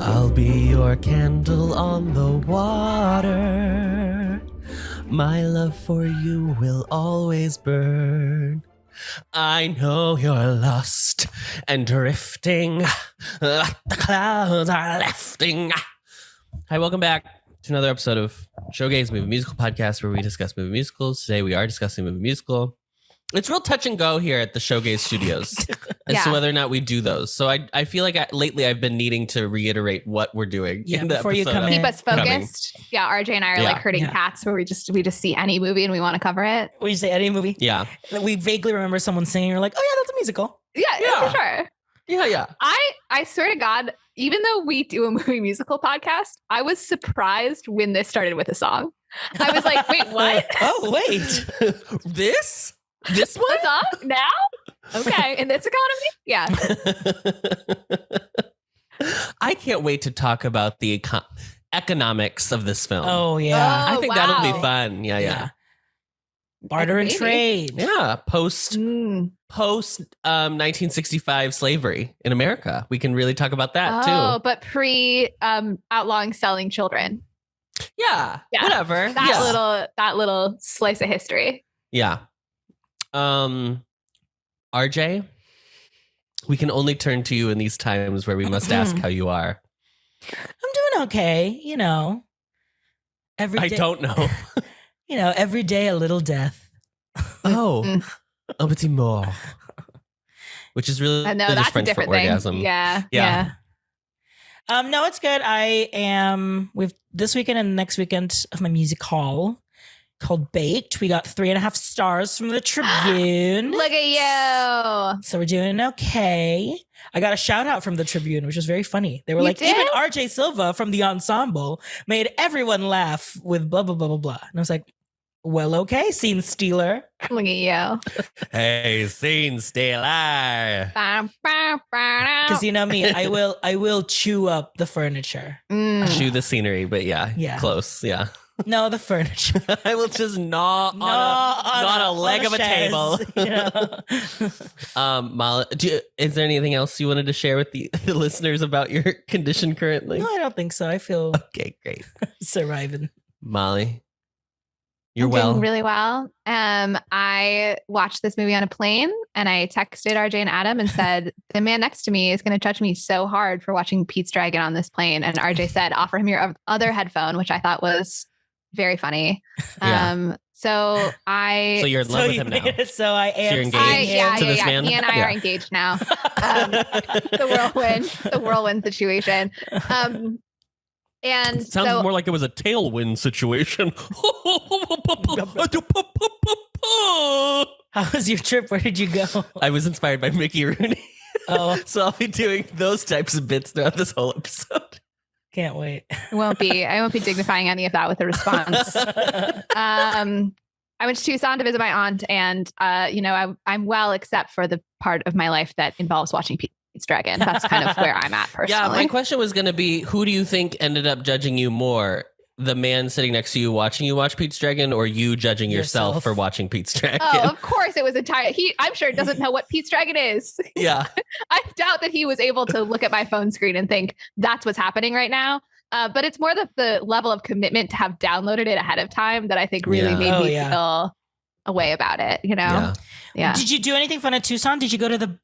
I'll be your candle on the water. My love for you will always burn. I know you're lost and drifting. The clouds are lifting. Hi, welcome back to another episode of Showgays Movie Musical Podcast, where we discuss movie musicals. Today we are discussing a movie musical. It's real touch and go here at the Showgays Studios as to whether or not we do those. So I feel like lately I've been needing to reiterate what we're doing. Yeah, in the before you episode. come in. Keep us focused. Yeah, RJ and I are like herding cats where we just see any movie and we want to cover it. We say any movie. Yeah. We vaguely remember someone singing. You're like, oh yeah, that's a musical. Yeah, for sure. Yeah. I swear to God, even though we do a movie musical podcast, I was surprised when this started with a song. I was like, wait, what? Oh, wait. This one? What's up now? Okay, in this economy? Yeah. I can't wait to talk about the economics of this film. Oh yeah. I think that'll be fun. Yeah. Barter and trade. Yeah, post 1965 slavery in America. We can really talk about that too. Oh, but pre outlawing selling children. Yeah. Whatever. That little slice of history. Yeah. RJ, we can only turn to you in these times where we must ask how you are. I'm doing okay, Every day, I don't know. Every day a little death. Oh, un petit mort. Which is really No, just that's French a different for thing. orgasm. Yeah. No, it's good. I am with this weekend and next weekend of my music hall called Baked. We got 3.5 stars from the Tribune. Look at you. So we're doing okay. I got a shout out from the Tribune, which was very funny. They were like, did? even RJ Silva from the ensemble made everyone laugh with blah, blah, blah, blah, blah. And I was like, well, okay, scene stealer. Look at you. Hey, scene stealer. Because you know me, I will chew up the furniture. Chew the scenery, but yeah. Close, yeah. No, the furniture. I will just gnaw on a leg of a table. Molly, is there anything else you wanted to share with the listeners about your condition currently? No, I don't think so. I feel okay, great. Surviving. Molly, I'm doing really well. I watched this movie on a plane and I texted RJ and Adam and said, the man next to me is going to judge me so hard for watching Pete's Dragon on this plane. And RJ said, offer him your other headphone, which I thought was very funny. Yeah. So you're in love with him now. So I am. So you're engaged to this man? He and I are engaged now. The whirlwind situation. And it sounds more like it was a tailwind situation. How was your trip? Where did you go? I was inspired by Mickey Rooney. Oh, So I'll be doing those types of bits throughout this whole episode. can't wait. I won't be dignifying any of that with a response. I went to Tucson to visit my aunt, and I'm well, except for the part of my life that involves watching Pete's Dragon. That's kind of where I'm at personally. Yeah, my question was going to be, who do you think ended up judging you more? The man sitting next to you watching you watch Pete's Dragon, or you judging yourself for watching Pete's Dragon? Oh, of course it was I'm sure doesn't know what Pete's Dragon is. Yeah. I doubt that he was able to look at my phone screen and think that's what's happening right now. But it's more the level of commitment to have downloaded it ahead of time that I think really made me feel a way about it, Yeah. Did you do anything fun at Tucson? Did you go to the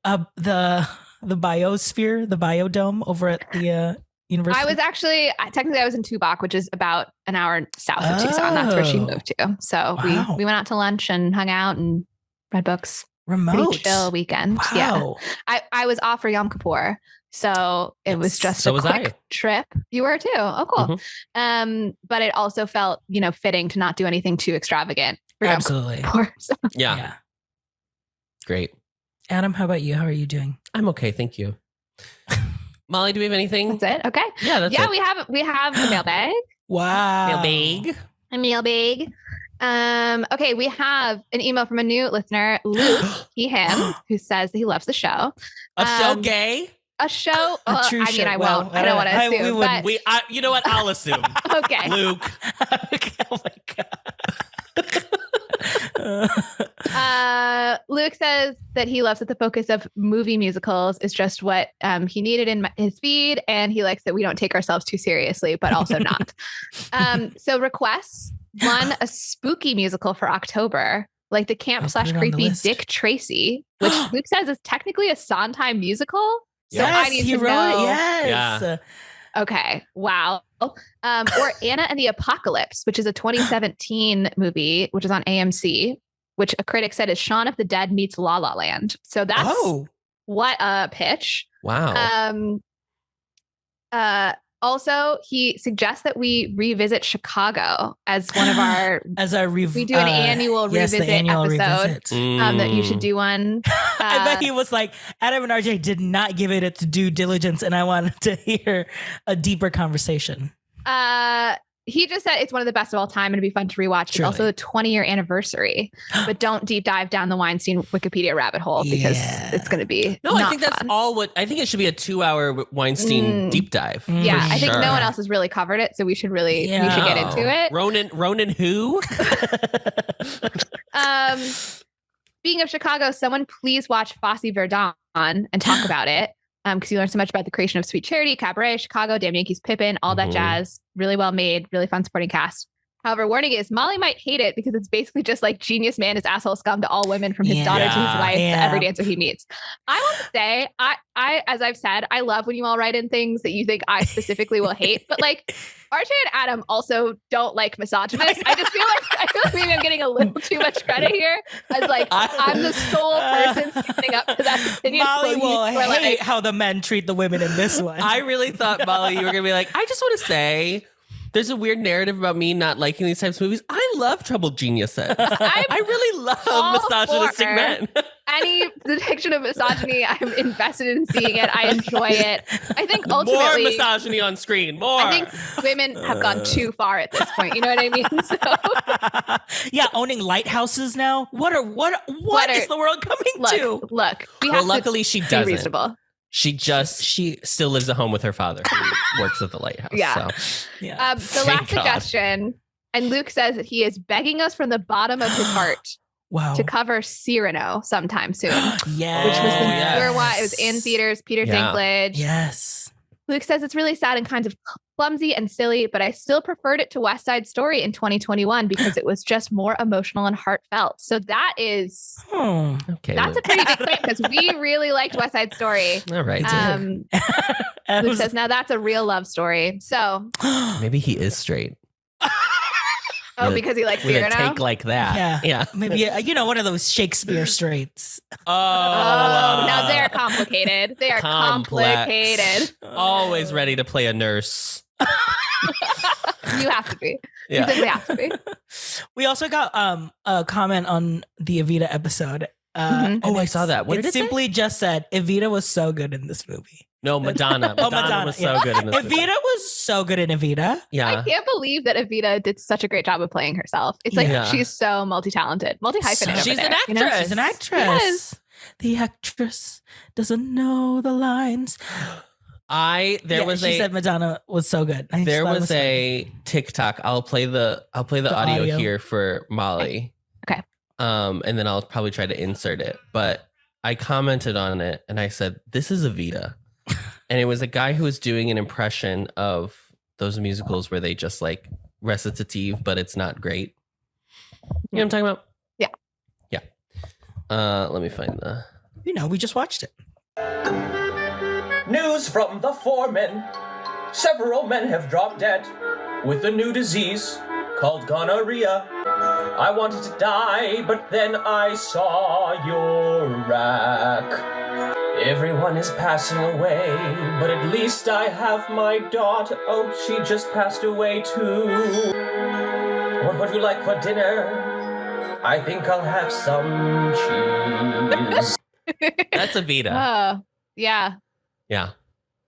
biosphere, the biodome over at the university? I was actually, technically I was in Tubac, which is about an hour south of Tucson. That's where she moved to. So we went out to lunch and hung out and read books. Remote. Pretty chill weekend. Wow. Yeah. I was off for Yom Kippur. So it was just a quick trip. You were too. Oh, cool. Mm-hmm. But it also felt, fitting to not do anything too extravagant. Absolutely. So. Yeah. Great. Adam, how about you? How are you doing? I'm okay. Thank you. Molly, do we have anything? That's it. Okay. Yeah, that's it. We have a mailbag. Wow. A mailbag. Okay, we have an email from a new listener, Luke, him, who says that he loves the show. A show gay? A show. A true show. I won't. I don't want to assume. You know what? I'll assume. Okay. Luke. Oh my God. Luke says that he loves that the focus of movie musicals is just what he needed in his feed, and he likes that we don't take ourselves too seriously, but also not. So requests, one, a spooky musical for October, like the camp / creepy Dick Tracy, which Luke says is technically a Sondheim musical. So Yes, I need he to wrote know. it. Yes. Yeah. Okay. Wow. Or Anna and the Apocalypse, which is a 2017 movie, which is on AMC, which a critic said is Shaun of the Dead meets La La Land. So that's what a pitch. Wow. Also, he suggests that we revisit Chicago as one of our we do an annual revisit episode. That you should do one. I bet he was like, Adam and RJ did not give it its due diligence, and I wanted to hear a deeper conversation. He just said it's one of the best of all time and it'd be fun to rewatch. It's also the 20-year anniversary, but don't deep dive down the Weinstein Wikipedia rabbit hole because it's going to be I think that's all I think it should be a 2-hour Weinstein deep dive. Yeah, I think no one else has really covered it, so we should we should get into it. Ronan who? Speaking of Chicago, someone please watch Fosse Verdon and talk about it. Because you learn so much about the creation of Sweet Charity, Cabaret, Chicago, Damn Yankees, Pippin, all that jazz. Really well made, really fun supporting cast. However, warning is Molly might hate it because it's basically just like genius man is asshole scum to all women from his daughter to his wife to every dancer he meets. I want to say, I as I've said, I love when you all write in things that you think I specifically will hate, but like RJ and Adam also don't like misogynists. I feel like maybe I'm getting a little too much credit here as like I'm the sole person standing up to that opinion. Molly will hate how the men treat the women in this one. I really thought, Molly, you were going to be like, I just want to say, there's a weird narrative about me not liking these types of movies. I love troubled geniuses. I really love misogynistic men. Any depiction of misogyny, I'm invested in seeing it. I enjoy it. I think ultimately more misogyny on screen. More. I think women have gone too far at this point. You know what I mean? So yeah, owning lighthouses now. What is the world coming to? Look. Luckily she doesn't. Reasonable. She still lives at home with her father who works at the lighthouse. Yeah. So. Yeah. The last suggestion, and Luke says that he is begging us from the bottom of his heart to cover Cyrano sometime soon. Yeah. Which was the newer one. It was in theaters, Peter Dinklage. Yes. Luke says it's really sad and kind of clumsy and silly, but I still preferred it to West Side Story in 2021 because it was just more emotional and heartfelt. So that is, that's a pretty big claim because we really liked West Side Story. All right. Luke says, now that's a real love story. So maybe he is straight. Because he likes Cyrano? With a take like that. Yeah. Maybe, one of those Shakespeare straights. Now they're complicated. They are complicated. Always ready to play a nurse. You have to be. Yeah. You simply have to be. We also got a comment on the Evita episode. I saw that. What did it simply just said, Evita was so good in this movie. No, Madonna. Madonna was so good in this movie. Evita was so good in Evita. Yeah. I can't believe that Evita did such a great job of playing herself. It's like she's so multi-talented, multi-hyphenate. She's an actress. You know? She's an actress. Yes. The actress doesn't know the lines. She said Madonna was so good. There was a TikTok. I'll play the audio here for Molly. Okay. And then I'll probably try to insert it. But I commented on it and I said, "This is Evita." And it was a guy who was doing an impression of those musicals where they just like recitative, but it's not great. You know what I'm talking about? Yeah. Yeah. Let me find the... we just watched it. News from the foreman. Several men have dropped dead with a new disease called gonorrhea. I wanted to die, but then I saw your rack. Everyone is passing away, but at least I have my daughter. Oh, she just passed away too. What would you like for dinner? I think I'll have some cheese. That's Evita. Oh, yeah. Yeah.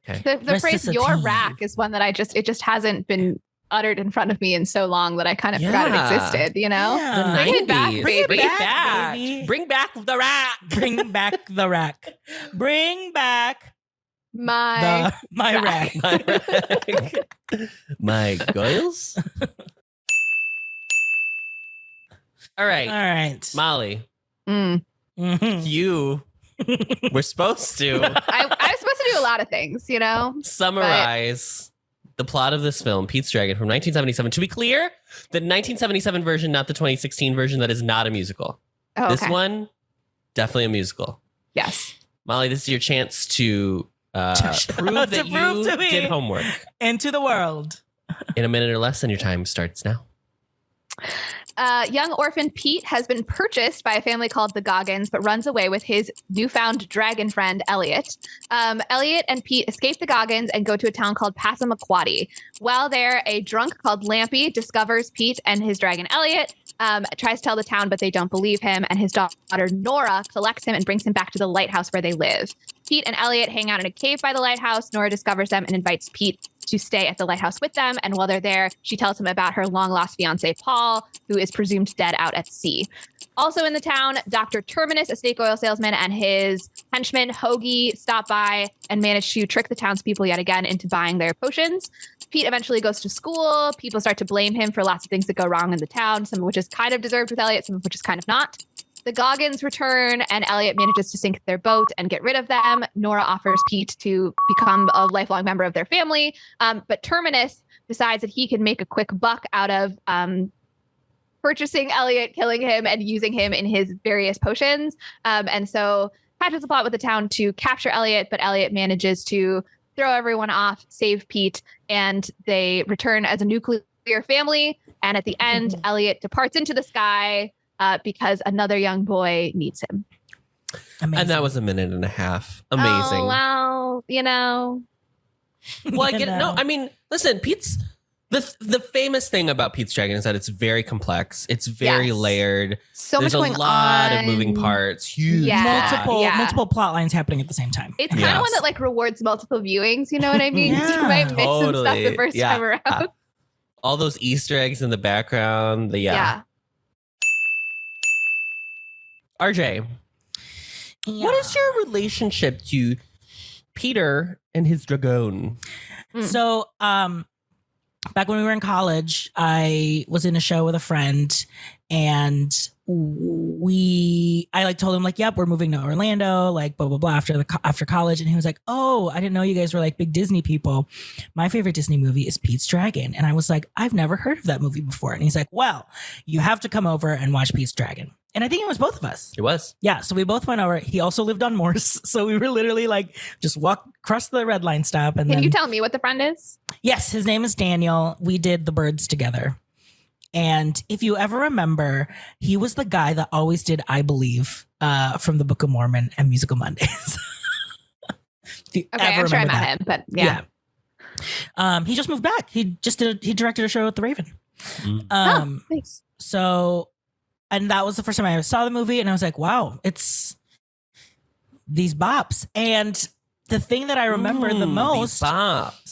Okay. The phrase "your rack" is one that it just hasn't been uttered in front of me in so long that I kind of forgot it existed, The Bring it back. 90s. Bring it Bring back. back. Bring back the rack. Bring back the rack. Bring back My rack. My rack. My goils. All right. All right. Molly, Mm. You were supposed to I was supposed to do a lot of things, you know? summarize the plot of this film, Pete's Dragon, from 1977. To be clear, the 1977 version, not the 2016 version, that is not a musical. Oh, This okay. one, definitely a musical. Yes. Molly, this is your chance to prove that you to me. did homework. Into the world. In a minute or less, and your time starts now. Young orphan Pete has been purchased by a family called the Goggins, but runs away with his newfound dragon friend, Elliott. Elliott and Pete escape the Goggins and go to a town called Passamaquoddy. While there, a drunk called Lampy discovers Pete and his dragon, Elliott, tries to tell the town, but they don't believe him. And his daughter, Nora, collects him and brings him back to the lighthouse where they live. Pete and Elliott hang out in a cave by the lighthouse. Nora discovers them and invites Pete to stay at the lighthouse with them. And while they're there, she tells him about her long-lost fiance, Paul, who is presumed dead out at sea. Also in the town, Dr. Terminus, a snake oil salesman, and his henchman, Hoagie, stop by and manage to trick the townspeople yet again into buying their potions. Pete eventually goes to school. People start to blame him for lots of things that go wrong in the town, some of which is kind of deserved with Elliott, some of which is kind of not. The Goggins return, and Elliott manages to sink their boat and get rid of them. Nora offers Pete to become a lifelong member of their family. But Terminus decides that he can make a quick buck out of purchasing Elliott, killing him, and using him in his various potions. And so hatches a plot with the town to capture Elliott, but Elliott manages to throw everyone off, save Pete, and they return as a nuclear family. And at the end, Elliott departs into the sky because another young boy needs him. Amazing. And that was a minute and a half. Amazing. Oh, wow. You know. Well, I get it. No, I mean, listen, Pete's the famous thing about Pete's Dragon is that it's very complex. It's very Yes. layered. So There's much a going lot on. of moving parts. Huge. Yeah. plot. multiple plot lines happening at the same time. It's kind of Yes. one that like rewards multiple viewings. You know what I mean? 'Cause Yeah. you might miss some stuff Totally. the first Yeah. time around. All those Easter eggs in the background. Yeah. RJ, what is your relationship to Peter and his dragon? So, back when we were in college, I was in a show with a friend, and I like told him like, "Yep, we're moving to Orlando," like blah blah blah after college, and he was like, "Oh, I didn't know you guys were like big Disney people. My favorite Disney movie is Pete's Dragon," and I was like, "I've never heard of that movie before," and he's like, "Well, you have to come over and watch Pete's Dragon." And I think it was both of us. It was. Yeah, so we both went over. He also lived on Morse, so we were literally like just walk across the red line stop. And Can then, you tell me what the friend is? yes, his name is Daniel. We did The Birds together. And if you ever remember, he was the guy that always did I Believe from the Book of Mormon and Musical Mondays. If you Okay, ever I'm sure I remember met that. him, but yeah. He just moved back. He directed a show at the Raven. Oh, nice. So, and that was the first time I ever saw the movie, and I was like, wow, it's these bops. And the thing that I remember the most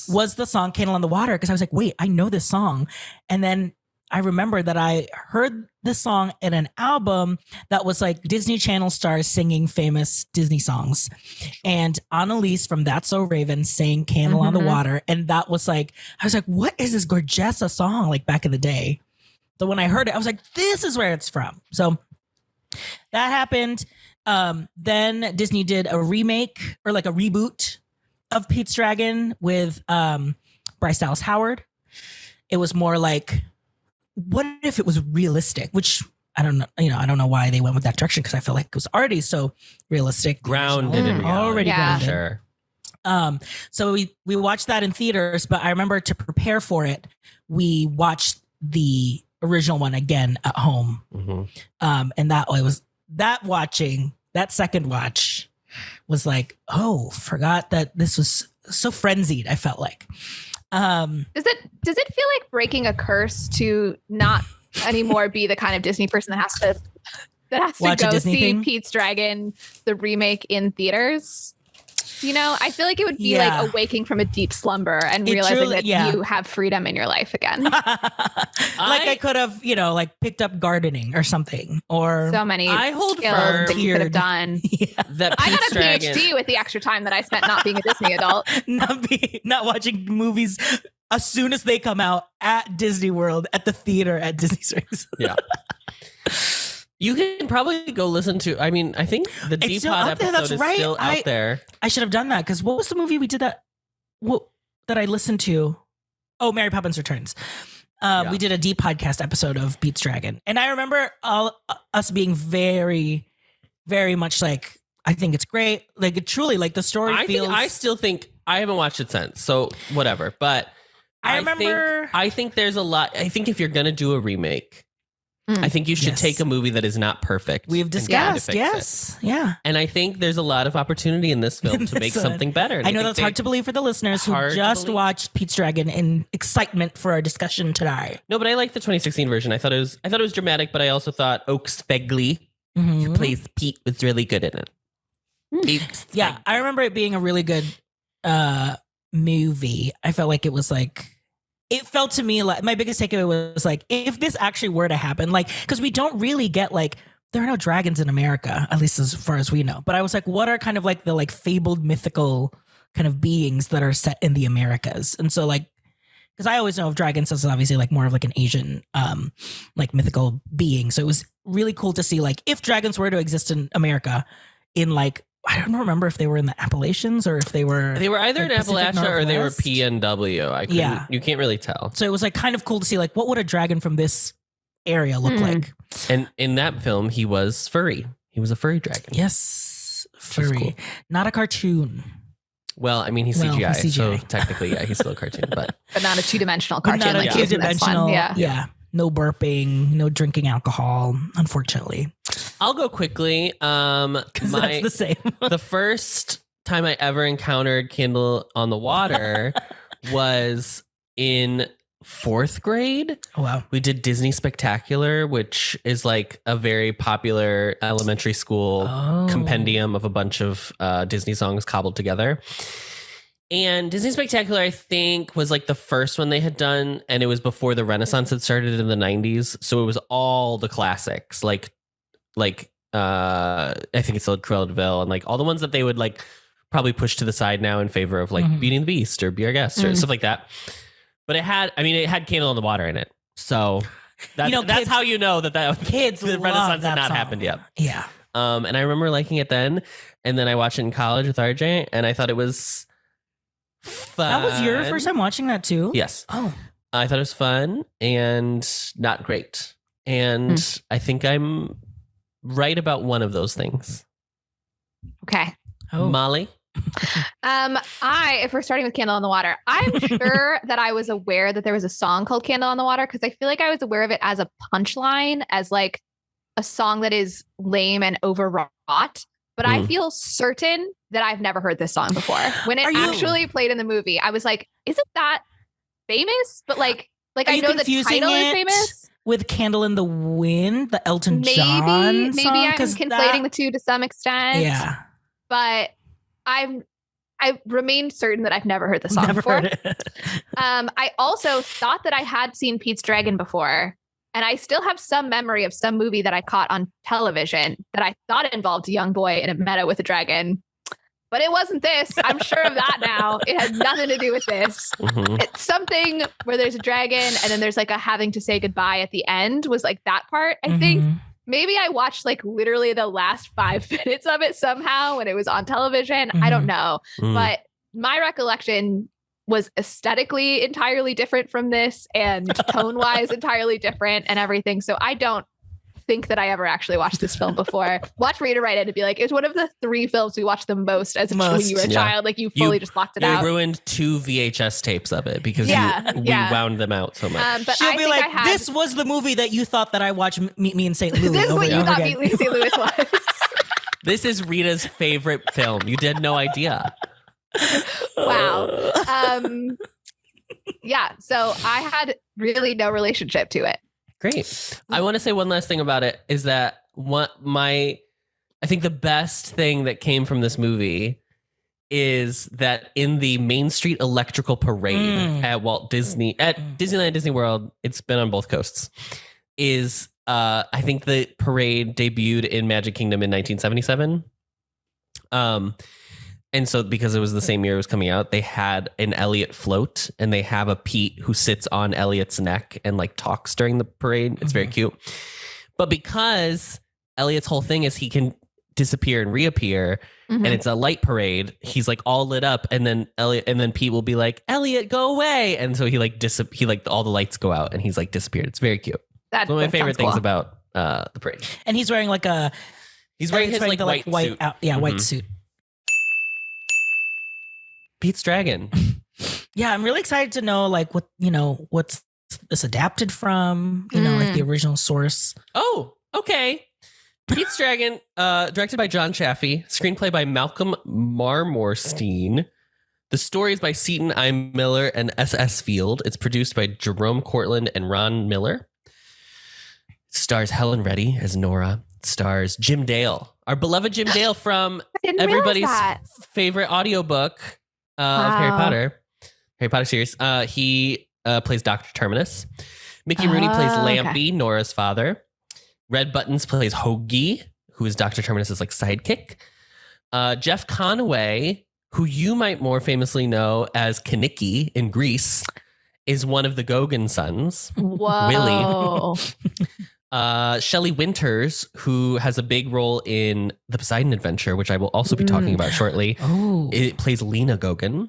was the song Candle on the Water, because I was like, wait, I know this song. And then I remember that I heard this song in an album that was like Disney Channel stars singing famous Disney songs. And Annalise from That's So Raven sang Candle on the Water. And that was like, I was like, what is this Gorgessa song like back in the day? So when I heard it, I was like, this is where it's from. So that happened. Then Disney did a remake or like a reboot of Pete's Dragon with Bryce Dallas Howard. It was more like, what if it was realistic? Which I don't know. You know, I don't know why they went with that direction, because I feel like it was already so realistic, Grounded in reality. already grounded. Sure. So we watched that in theaters, but I remember to prepare for it, we watched the original one again at home. And that second watch was like, oh, forgot that this was so frenzied. I felt like, Does it feel like breaking a curse to not anymore be the kind of Disney person that has to Watch a go Disney see thing? Pete's Dragon, the remake, in theaters? You know, I feel like it would be Yeah. like awaking from a deep slumber and It realizing truly- that yeah. you have freedom in your life again. like I could have, you know, like picked up gardening or something, or So many I hold skills firm that you could have here. done. That I Pete's got a Dragon. PhD with the extra time that I spent not being a Disney adult. not watching movies as soon as they come out at Disney World, at the theater at Disney Springs. Yeah. You can probably go listen to. I mean, I think the It's still D-Pod out there, episode that's is right. still out there. I should have done that because what was the movie we did that I listened to? Oh, Mary Poppins Returns. We did a deep podcast episode of Pete's Dragon, and I remember us being very, very much like, I think it's great. Like it truly, like the story feels. I still think I haven't watched it since, so whatever. But I remember. I think there's a lot. I think if you're gonna do a remake, I think you should take a movie that is not perfect. We've discussed, yeah. And I think there's a lot of opportunity in this film to make something better. And I know that's hard to believe for the listeners who just watched Pete's Dragon in excitement for our discussion today. No, but I like the 2016 version. I thought it was dramatic, but I also thought Oaks Fegley, who plays Pete, was really good in it. Yeah, I remember it being a really good movie. I felt like it was like. It felt to me like my biggest takeaway was like, if this actually were to happen, like, because we don't really get like, there are no dragons in America, at least as far as we know. But I was like, what are kind of like the like fabled mythical kind of beings that are set in the Americas? And so like, because I always know of dragons as obviously like more of like an Asian like mythical being. So it was really cool to see like if dragons were to exist in America in like, I don't remember if they were in the Appalachians or if they were either like in Appalachia or they were Northwest. PNW. You can't really tell. So it was like kind of cool to see like what would a dragon from this area look like. And in that film, he was furry. He was a furry dragon. Yes, furry, cool. not a cartoon. Well, I mean, he's CGI, so technically, yeah, he's still a cartoon, but not a two-dimensional But cartoon not like a he is in this one. two-dimensional. Yeah. Yeah, no burping, no drinking alcohol. Unfortunately, I'll go quickly. because that's the same. The first time I ever encountered Candle on the Water was in 4th grade. Oh, wow. We did Disney Spectacular, which is like a very popular elementary school compendium of a bunch of Disney songs cobbled together. And Disney Spectacular, I think, was like the first one they had done. And it was before the Renaissance had started in the 90s. So it was all the classics, like I think it's like Cruella de Vil and like all the ones that they would like probably push to the side now in favor of like Beauty and the Beast or Be Our Guest or stuff like that. But it had Candle on the Water in it. So that's kids, how you know that kids the Renaissance had not happened yet. Yeah. And I remember liking it then. And then I watched it in college with RJ and I thought it was fun. That was your first time watching that too? Yes. Oh. I thought it was fun and not great. And I think I'm right about one of those things. Okay. Oh. Molly? If we're starting with Candle on the Water, I'm sure that I was aware that there was a song called Candle on the Water because I feel like I was aware of it as a punchline, as like a song that is lame and overwrought. But I feel certain that I've never heard this song before. When it actually played in the movie, I was like, isn't that famous? But like I know the title is famous. With Candle in the Wind, the Elton John song? Maybe I'm conflating the two to some extent. Yeah. But I remained certain that I've never heard the song before. Heard it. I also thought that I had seen Pete's Dragon before. And I still have some memory of some movie that I caught on television that I thought involved a young boy in a meadow with a dragon. But it wasn't this. I'm sure of that now. It had nothing to do with this. It's something where there's a dragon and then there's like a having to say goodbye at the end was like that part. I think maybe I watched like literally the last 5 minutes of it somehow when it was on television. I don't know. But my recollection was aesthetically entirely different from this and tone wise entirely different and everything. So I don't think that I ever actually watched this film before. Watch Read or Write It and be like, it's one of the 3 films we watched the most as when you were a child. Like you fully just blocked it out. You ruined 2 VHS tapes of it because we wound them out so much. But she'll be like, this was the movie that you thought that I watched Meet Me in St. Louis. This is what you thought Meet Me in St. Louis was. This is Rita's favorite film. You had no idea. Wow. Yeah. So I had really no relationship to it. Great. I want to say one last thing about it is that I think the best thing that came from this movie is that in the Main Street Electrical Parade at Disneyland, Disney World, it's been on both coasts, is I think the parade debuted in Magic Kingdom in 1977. And so because it was the same year it was coming out, they had an Elliott float and they have a Pete who sits on Elliott's neck and like talks during the parade. It's very cute. But because Elliott's whole thing is he can disappear and reappear, and it's a light parade. He's like all lit up, and then Pete will be like, Elliott, go away, and so he all the lights go out, and he's like disappeared. It's very cute. That's one of my favorite things about the parade. And he's wearing like a his like white suit. White suit. Pete's Dragon. Yeah, I'm really excited to know like what's this adapted from, like the original source. Oh, okay. Pete's Dragon, directed by John Chaffey, screenplay by Malcolm Marmorstein. The story is by Seton I. Miller and S.S. Field. It's produced by Jerome Cortland and Ron Miller. It stars Helen Reddy as Nora. It stars Jim Dale, our beloved Jim Dale from everybody's favorite audiobook of Harry Potter series. He plays Dr. Terminus. Mickey Rooney plays Lampy, Nora's father. Red Buttons plays Hoagie, who is Dr. Terminus's like sidekick. Jeff Conaway, who you might more famously know as Kaniki in Grease, is one of the Gogan sons. Whoa. Willie. Shelley Winters, who has a big role in The Poseidon Adventure, which I will also be talking about shortly. Oh. It plays Lena Gogan.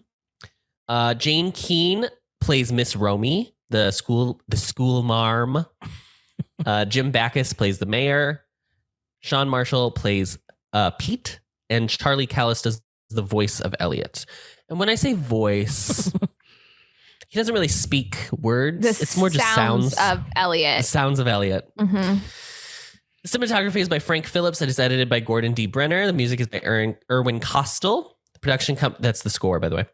Jane Keane plays Miss Romy, the school marm. Jim Backus plays the mayor. Sean Marshall plays Pete, and Charlie Callis does the voice of Elliott. And when I say voice, he doesn't really speak words. It's more just sounds of Elliott. The sounds of Elliott. Mm-hmm. The cinematography is by Frank Phillips. It is edited by Gordon D. Brenner. The music is by Erwin Kostel. The production that's the score, by the way.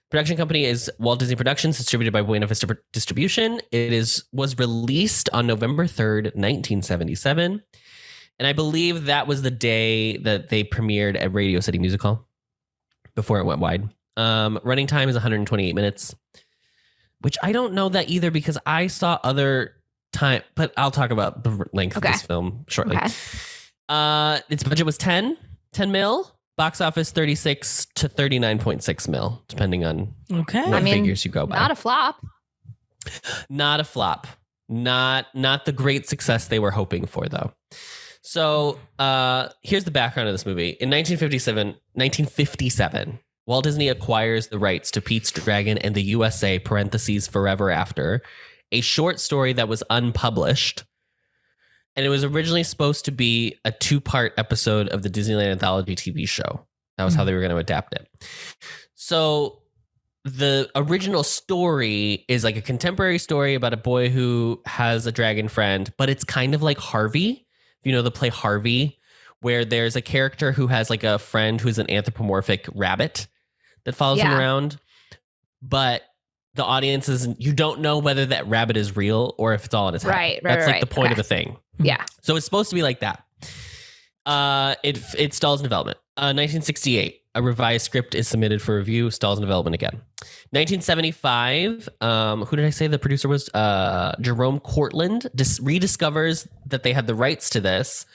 Production company is Walt Disney Productions, distributed by Buena Vista Distribution. It was released on November 3rd, 1977. And I believe that was the day that they premiered at Radio City Music Hall before it went wide. Running time is 128 minutes, which I don't know that either because I saw other time, but I'll talk about the length of this film shortly. Okay. Its budget was 10 mil. Box office 36 to 39.6 mil, depending on what figures you go by. Not a flop. Not a flop. Not the great success they were hoping for, though. So here's the background of this movie. In 1957, Walt Disney acquires the rights to Pete's Dragon and the USA (Forever After), a short story that was unpublished. And it was originally supposed to be a 2-part episode of the Disneyland Anthology TV show. That was how they were going to adapt it. So the original story is like a contemporary story about a boy who has a dragon friend, but it's kind of like Harvey. You know the play Harvey, where there's a character who has like a friend who's an anthropomorphic rabbit that follows him around. But the audience you don't know whether that rabbit is real or if it's all in his head. That's like the point of the thing. Yeah. So it's supposed to be like that. It stalls in development. 1968, a revised script is submitted for review, stalls in development again. 1975, who did I say the producer was? Jerome Cortland rediscovers that they had the rights to this,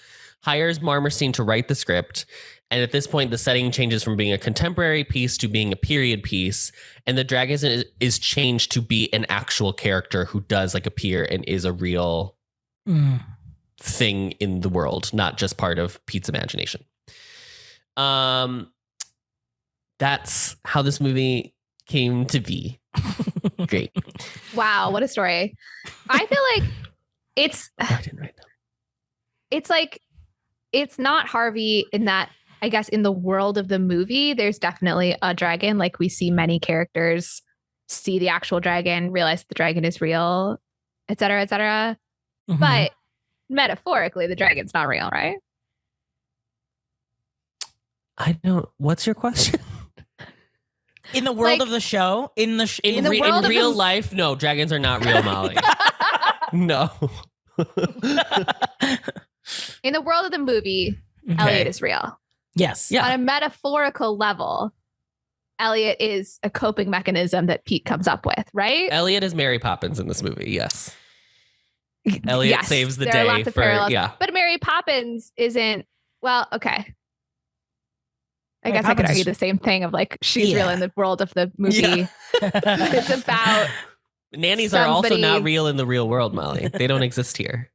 hires Marmorstein to write the script. And at this point, the setting changes from being a contemporary piece to being a period piece. And the dragon is changed to be an actual character who does like appear and is a real thing in the world, not just part of Pete's imagination. That's how this movie came to be. Great. Wow, what a story. I feel like I didn't write that. It's like it's not Harvey in that, I guess, in the world of the movie, there's definitely a dragon. Like we see many characters see the actual dragon, realize the dragon is real, et cetera, et cetera. Mm-hmm. But metaphorically, the dragon's not real, right? I don't. What's your question? In the world of the show, in real life, no, dragons are not real, Molly. No. In the world of the movie, Elliott is real. Yes. Yeah. On a metaphorical level, Elliott is a coping mechanism that Pete comes up with, right? Elliott is Mary Poppins in this movie, yes. Elliott saves the day. Are lots of parallels. But Mary Poppins isn't, well, okay. I guess I could argue the same thing of like, she's real in the world of the movie. Yeah. It's about nannies are also not real in the real world, Molly. They don't exist here.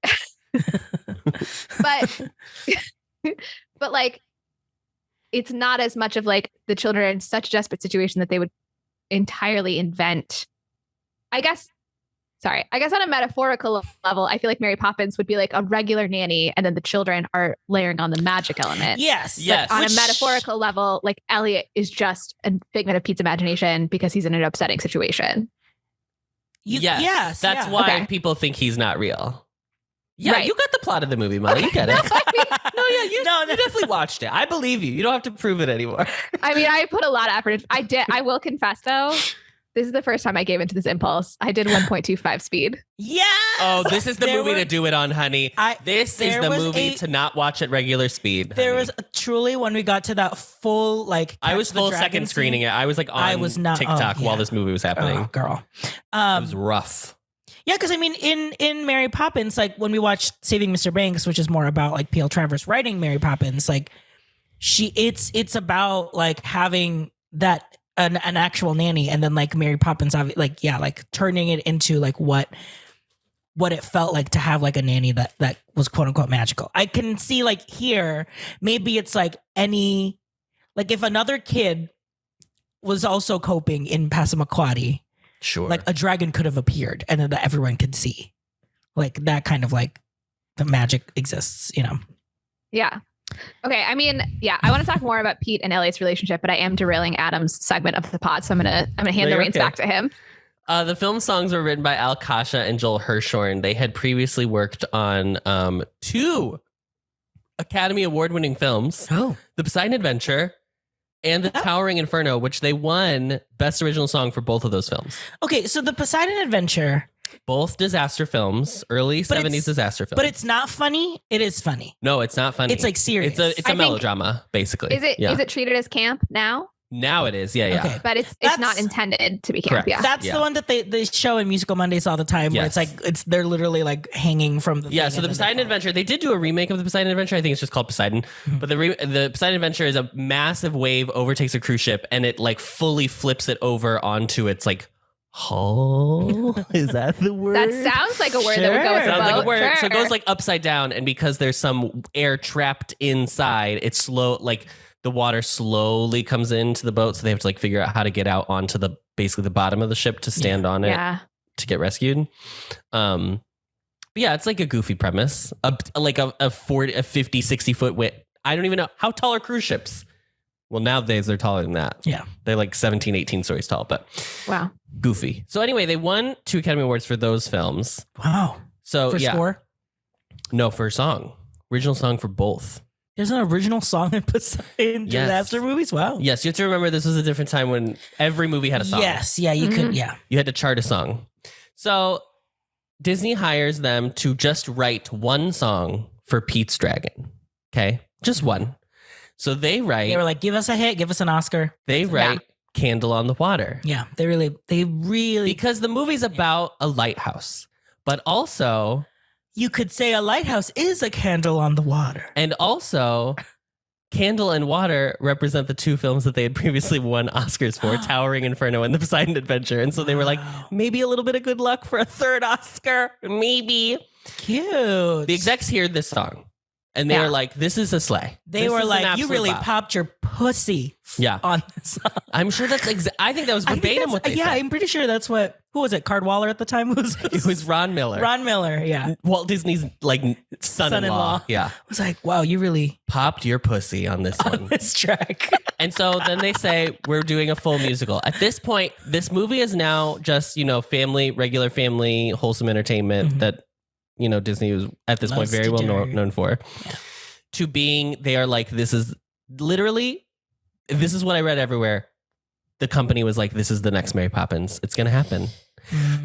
But but like it's not as much of like the children are in such a desperate situation that they would entirely invent. I guess on a metaphorical level, I feel like Mary Poppins would be like a regular nanny, and then the children are layering on the magic element. Yes. But on a metaphorical level, like Elliott is just a figment of Pete's imagination because he's in an upsetting situation. Yes. That's why people think he's not real. Yeah, right. You got the plot of the movie, Molly. You get it. You definitely watched it. I believe you. You don't have to prove it anymore. I mean, I put a lot of effort. I will confess, though, this is the first time I gave into this impulse. I did 1.25 speed. Yeah. Oh, this is the movie to do it on, honey. This is the movie to not watch at regular speed. There was truly when we got to that full like. I was full second screening it. I was like on TikTok while this movie was happening. Oh, girl. It was rough. Yeah, because I mean, in Mary Poppins, like when we watched Saving Mr. Banks, which is more about like P.L. Travers writing Mary Poppins, like it's about like having that an actual nanny, and then like Mary Poppins, like turning it into like what it felt like to have like a nanny that was quote unquote magical. I can see like here, maybe it's like if another kid was also coping in Passamaquoddy. Sure. Like a dragon could have appeared and then that everyone could see. Like that kind of like the magic exists, you know? Yeah. Okay. I mean, yeah, I want to talk more about Pete and Elliott's relationship, but I am derailing Adam's segment of the pod. So I'm gonna hand the reins back to him. The film songs were written by Al Kasha and Joel Hirshhorn. They had previously worked on 2 Academy Award-winning films. Oh. The Poseidon Adventure and The Towering Inferno, which they won Best Original Song for both of those films. Okay, so The Poseidon Adventure. Both disaster films, early 70s disaster films. But it's not funny. It is funny. No, it's not funny. It's like serious. It's a melodrama, basically. Is it treated as camp now? Now it is, yeah. Okay. But it's not intended to be camp. Correct. Yeah. That's the one that they show in Musical Mondays all the time, where it's like they're literally like hanging from the so the Poseidon Adventure, they did do a remake of the Poseidon Adventure. I think it's just called Poseidon. Mm-hmm. But the Poseidon Adventure is a massive wave overtakes a cruise ship and it like fully flips it over onto its like hull. Is that the word? That sounds like a word that would go with a boat. Sounds like a word. Sure. So it goes like upside down, and because there's some air trapped inside, it's slow, like the water slowly comes into the boat, so they have to like figure out how to get out onto basically the bottom of the ship to stand on it to get rescued. But yeah, it's like a goofy premise. Like a 50, 60 foot width. I don't even know how tall are cruise ships. Well, nowadays they're taller than that. Yeah. They're like 17, 18 stories tall, but wow. Goofy. So anyway, they won 2 Academy Awards for those films. Wow. So for score? No, for song. Original song for both. There's an original song in disaster movies? Wow. Yes, you have to remember this was a different time when every movie had a song. Yes, yeah, you could, yeah. You had to chart a song. So Disney hires them to just write one song for Pete's Dragon. Okay? Just one. So they write... They were like, give us a hit, give us an Oscar. They write Candle on the Water. Yeah, they really... Because the movie's about a lighthouse, but also... You could say a lighthouse is a candle on the water. And also, Candle and Water represent the 2 films that they had previously won Oscars for, Towering Inferno and The Poseidon Adventure. And so they were like, maybe a little bit of good luck for a 3rd Oscar. Maybe. Cute. The execs heard this song. And they were like, this is a sleigh. They were like, you really popped your pussy on this song. I'm sure that's I think that was verbatim what they said. Yeah, I'm pretty sure that's what, who was it? Cardwaller at the time? It was Ron Miller. Ron Miller, yeah. Walt Disney's like son-in-law. Yeah. I was like, wow, you really popped your pussy on this one. This track. And so then they say, we're doing a full musical. At this point, this movie is now just, regular family, wholesome entertainment that Disney was at this point very well known for. Yeah. To being, they are like, this is what I read everywhere. The company was like, this is the next Mary Poppins. It's going to happen.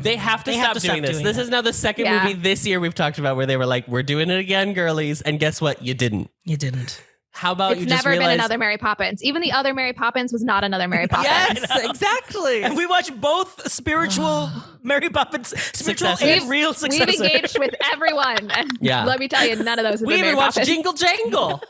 They have to stop doing this. This is now the second movie this year we've talked about where they were like, we're doing it again, girlies. And guess what? You didn't. You didn't. How about you just realize... It's never been another Mary Poppins. Even the other Mary Poppins was not another Mary Poppins. Yes, exactly. And we watched both spiritual Mary Poppins, spiritual and real successors. We've engaged with everyone. And let me tell you, none of those have been Mary Poppins. We even watched Jingle Jangle.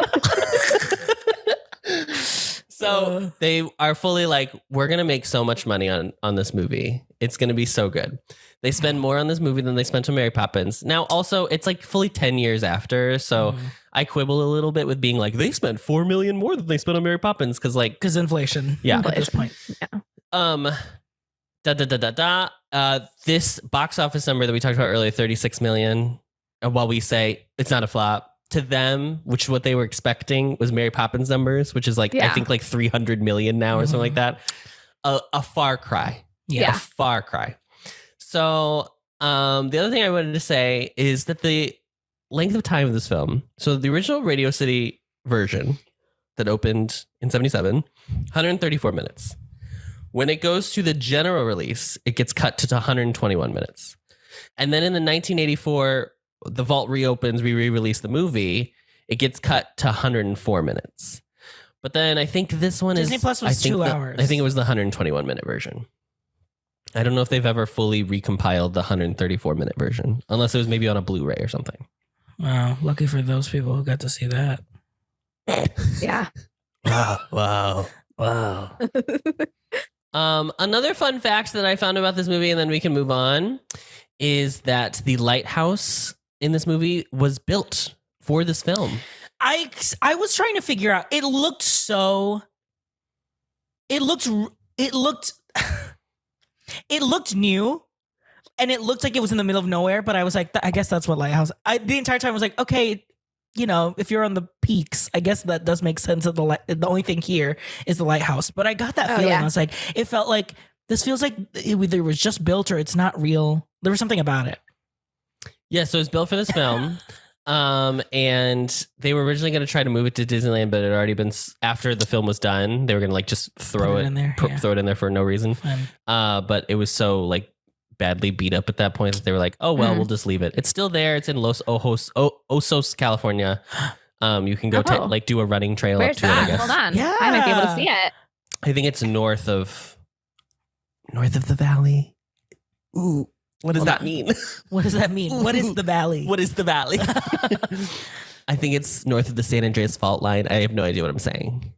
So they are fully like, we're going to make so much money on this movie. It's going to be so good. They spend more on this movie than they spent on Mary Poppins. Now, also, it's like fully 10 years after. So I quibble a little bit with being like, they spent $4 million more than they spent on Mary Poppins. Because inflation. Yeah. At this point. Yeah. This box office number that we talked about earlier, 36 million. While we say it's not a flop, to them, which what they were expecting was Mary Poppins numbers, which is like, I think like 300 million now or something like that. A far cry. Yeah. A far cry. So the other thing I wanted to say is that the length of time of this film, so the original Radio City version that opened in 77, 134 minutes. When it goes to the general release, it gets cut to 121 minutes. And then in the 1984, the vault reopens, we re-release the movie, it gets cut to 104 minutes. But then I think this one Disney Plus was 2 hours. I think it was the 121 minute version. I don't know if they've ever fully recompiled the 134 minute version, unless it was maybe on a Blu-ray or something. Wow, lucky for those people who got to see that. Yeah. Wow. Another fun fact that I found about this movie, and then we can move on, is that the lighthouse in this movie was built for this film. I was trying to figure out. It looked new, and it looked like it was in the middle of nowhere. But I was like, I guess that's what lighthouse. The entire time I was like, okay, you know, if you're on the peaks, I guess that does make sense. That the only thing here is the lighthouse. But I got that feeling. Yeah. I was like, it felt like this feels like it either was just built or it's not real. There was something about it. Yeah, so it's built for this film. And they were originally going to try to move it to Disneyland, but it had already been after the film was done. They were going to like just throw it in there, throw it in there for no reason. But it was so like badly beat up at that point that they were like, oh well, we'll just leave it. It's still there. It's in Los Osos, California. You can go do a running trail. Where's up to that? it, I guess. Hold on. Yeah. I might be able to see it. I think it's north of the valley. Ooh. What does that mean? What does that mean? What is the valley? What is the valley? I think it's north of the San Andreas fault line. I have no idea what I'm saying.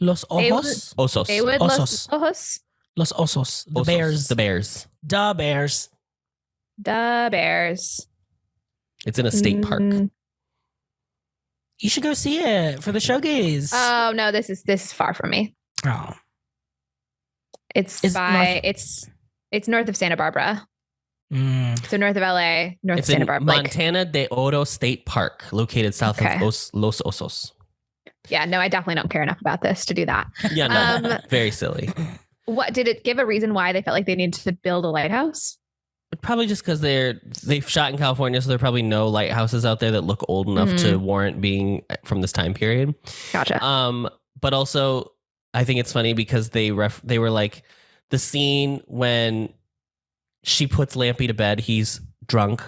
Los Ojos? Osos. Los Ojos. Los Osos. The Osos. Bears. The Bears. Da Bears. The Bears. It's in a state park. You should go see it for the Showgays. Oh no, this is far from me. Oh. It's north of Santa Barbara. So north of LA, north of Santa Barbara. Montana de Oro State Park, located south of Los Osos. Yeah, no, I definitely don't care enough about this to do that. Yeah, no, very silly. What did it give a reason why they felt like they needed to build a lighthouse? Probably just because they've shot in California, so there are probably no lighthouses out there that look old enough to warrant being from this time period. Gotcha. But also, I think it's funny because they were like the scene when she puts Lampy to bed, he's drunk.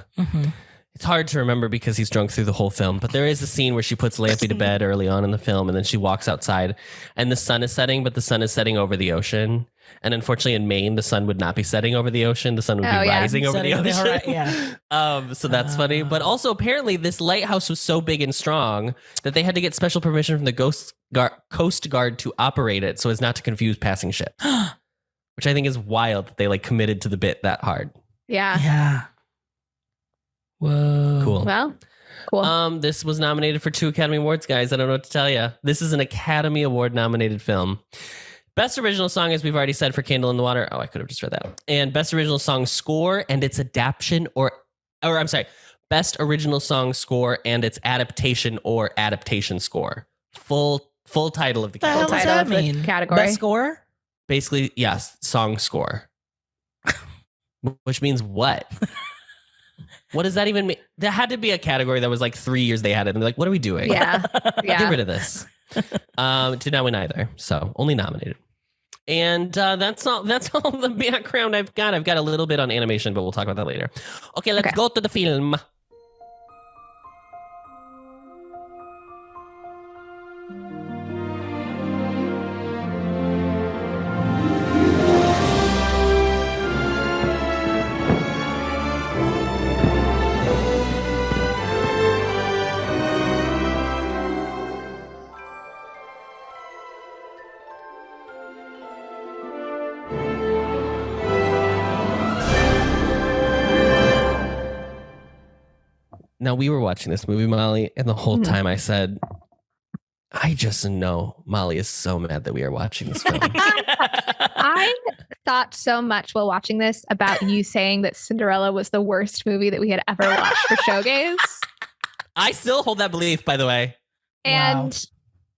It's hard to remember because he's drunk through the whole film, but there is a scene where she puts Lampy to bed early on in the film, and then she walks outside and the sun is setting, but the sun is setting over the ocean. And unfortunately in Maine, the sun would not be setting over the ocean. The sun would be rising over the ocean. So that's funny. But also apparently this lighthouse was so big and strong that they had to get special permission from the Coast Guard to operate it so as not to confuse passing ships. Which I think is wild that they like committed to the bit that hard. Yeah. Yeah. Whoa. Cool. Well, cool. This was nominated for 2 Academy Awards, guys. I don't know what to tell you. This is an Academy Award nominated film. Best original song, as we've already said, for Candle in the Water. Oh, I could have just read that. And best original song score and its adaptation best original song score and its adaptation or adaptation score. Full title of the category. What does that mean? Category. Best score? Basically, yes, song score. Which means what? What does that even mean? There had to be a category that was like 3 years they had it. And they're like, what are we doing? Yeah. Get rid of this. To now win either. So only nominated. And that's all the background I've got. I've got a little bit on animation, but we'll talk about that later. Okay, let's go to the film. Now we were watching this movie, Molly, and the whole time I said, I just know Molly is so mad that we are watching this film. I thought so much while watching this about you saying that Cinderella was the worst movie that we had ever watched for Showgays. I still hold that belief, by the way. And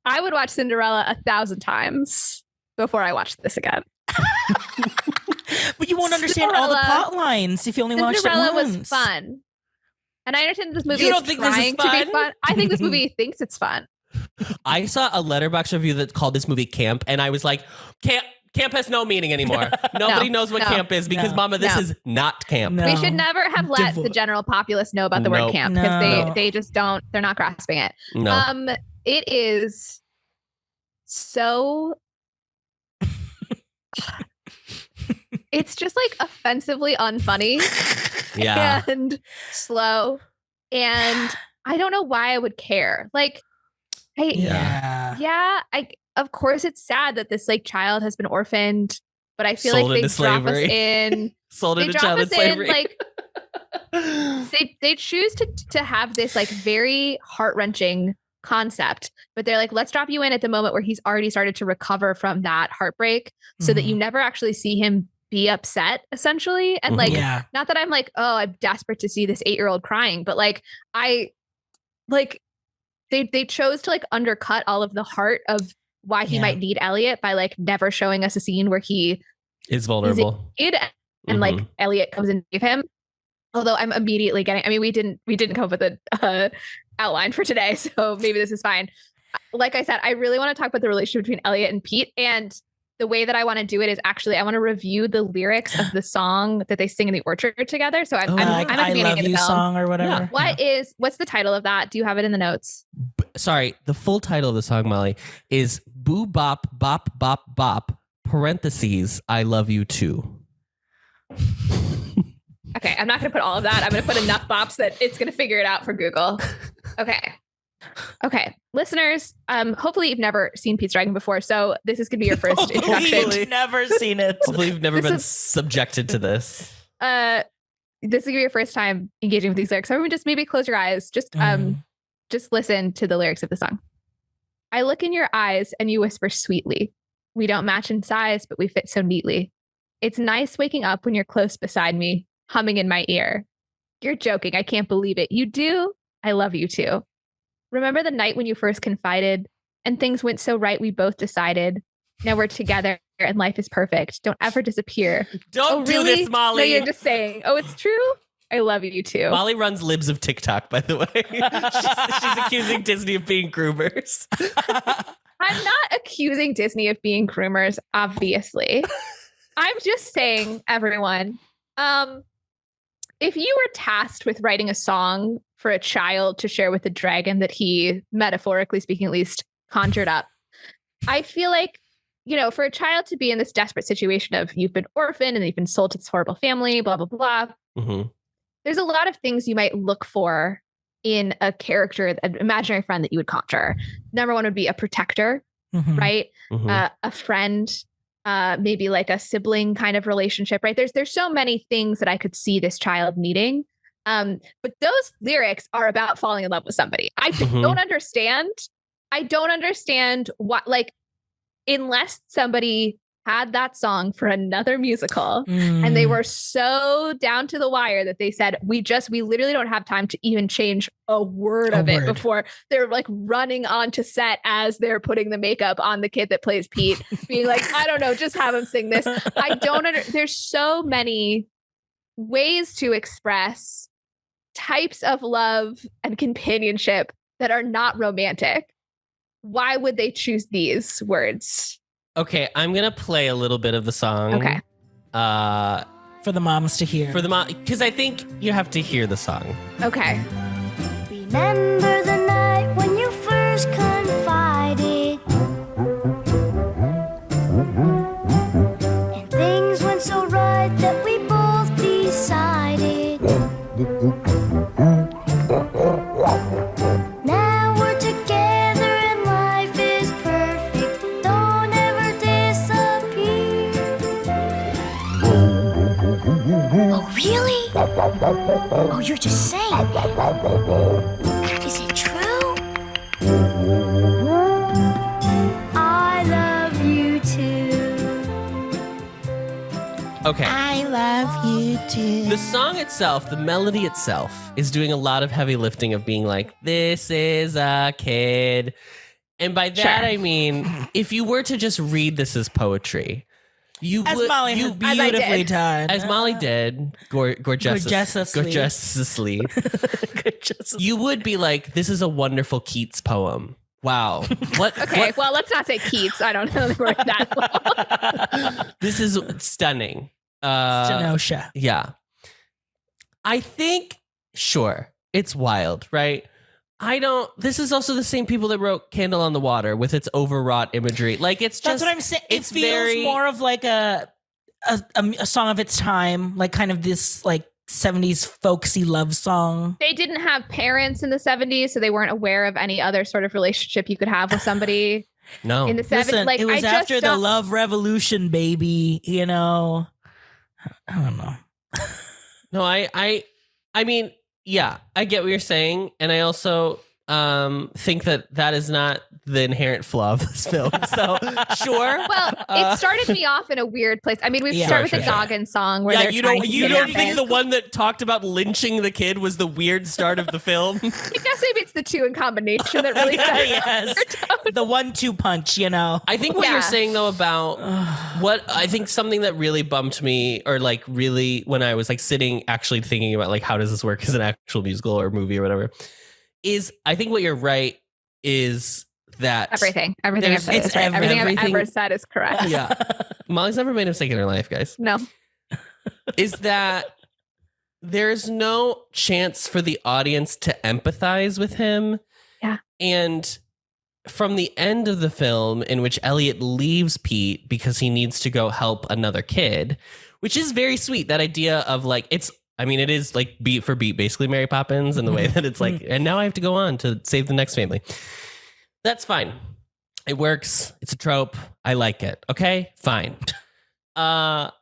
I would watch Cinderella 1,000 times before I watched this again. But you won't understand all the plot lines if you only watched it once. Cinderella was fun. And I understand this movie You don't is think this is trying to be fun. I think this movie thinks it's fun. I saw a Letterboxd review that called this movie camp, and I was like, camp has no meaning anymore. Nobody knows what camp is because, Mama, this is not camp. We should never have let the general populace know about the word camp because they just don't, they're not grasping it. No. It is so... It's just like offensively unfunny and slow. And I don't know why I would care. Like, of course it's sad that this like child has been orphaned, but I feel like they drop us in. Sold into child slavery. Like, they choose to have this like very heart-wrenching concept, but they're like, let's drop you in at the moment where he's already started to recover from that heartbreak so that you never actually see him be upset, essentially. And like, not that I'm like, oh, I'm desperate to see this 8-year-old crying, but like, they chose to like undercut all of the heart of why he might need Elliott by like never showing us a scene where he is vulnerable and like Elliott comes and save him. Although I'm immediately getting, I mean, we didn't come up with a outline for today, so maybe this is fine. Like I said, I really want to talk about the relationship between Elliott and Pete, and the way that I want to do it is actually I want to review the lyrics of the song that they sing in the orchard together. So I'm like at I the Love You song or whatever. Yeah. What's the title of that? Do you have it in the notes? Sorry, the full title of the song, Molly, is Boo Bop Bop Bop Bop parentheses I Love You Too. Okay, I'm not going to put all of that. I'm going to put enough bops that it's going to figure it out for Google. Okay, listeners, hopefully you've never seen Pete's Dragon before, so this is going to be your first introduction. You've never seen it. Hopefully you've never been subjected to this. This is going to be your first time engaging with these lyrics. So everyone just maybe close your eyes. Just listen to the lyrics of the song. I look in your eyes and you whisper sweetly. We don't match in size, but we fit so neatly. It's nice waking up when you're close beside me, humming in my ear. You're joking. I can't believe it. You do? I love you too. Remember the night when you first confided and things went so right we both decided. Now we're together and life is perfect. Don't ever disappear. Don't do this, Molly. No, you're just saying, oh, it's true? I love you too. Molly runs libs of TikTok, by the way. she's accusing Disney of being groomers. I'm not accusing Disney of being groomers, obviously. I'm just saying, everyone, if you were tasked with writing a song for a child to share with a dragon that he, metaphorically speaking at least, conjured up, I feel like, for a child to be in this desperate situation of you've been orphaned and you've been sold to this horrible family, blah, blah, blah. There's a lot of things you might look for in a character, an imaginary friend that you would conjure. Number one would be a protector, right? A friend, maybe like a sibling kind of relationship, right? There's so many things that I could see this child needing. But those lyrics are about falling in love with somebody. I don't understand. I don't understand what, like, unless somebody had that song for another musical and they were so down to the wire that they said, we literally don't have time to even change a word of it before they're like running onto set as they're putting the makeup on the kid that plays Pete, being like, I don't know, just have him sing this. There's so many ways to express types of love and companionship that are not romantic. Why would they choose these words? Okay, I'm going to play a little bit of the song. Okay. For the moms to hear. Because I think you have to hear the song. Okay. Remember the night when you first confided and things went so right that we both decided. Now we're together and life is perfect. Don't ever disappear. Oh, really? Oh, you're just saying that. Is it true? I love you too. Okay. I love you too. The song itself, the melody itself, is doing a lot of heavy lifting of being like, this is a kid. And by that, I mean, if you were to just read this as poetry, you As would, Molly has beautifully done. as Molly did, gorgeously, you would be like, this is a wonderful Keats poem. Wow. Okay, well, let's not say Keats. I don't know the word that well. This is stunning. Stenosha. Yeah. I think, sure, it's wild, right? This is also the same people that wrote Candle on the Water with its overwrought imagery. Like, it's just. That's what I'm saying. It It's feels more of like a song of its time, like kind of this like 70s folksy love song. They didn't have parents in the 70s, so they weren't aware of any other sort of relationship you could have with somebody No. in the 70s. Listen, Like, it was I after just the don't- love revolution, baby. You know, I don't know. No, I mean, yeah, I get what you're saying. And I also think that is not the inherent flaw of this film. So, sure. Well, it started me off in a weird place. I mean, we start with the Goggins song where Yeah, they're you trying don't to you kidnap don't think him. the one that talked about lynching the kid was the weird start of the film? I guess maybe it's the two in combination that really Yes. The 1-2 punch, you know. I think what Yeah. you're saying though about what I think something that really bumped me, or like really when I was like sitting actually thinking about like how does this work as an actual musical or movie or whatever, is I think what you're right is that everything I've said is right. Everything I've ever said is correct. Yeah. Molly's never made a mistake in her life, guys. No. Is that there's no chance for the audience to empathize with him. Yeah. And from the end of the film, in which Elliott leaves Pete because he needs to go help another kid, which is very sweet. That idea of like, it is like beat for beat, basically Mary Poppins, in the way that it's like, and now I have to go on to save the next family. That's fine. It works. It's a trope. I like it. Okay, fine. But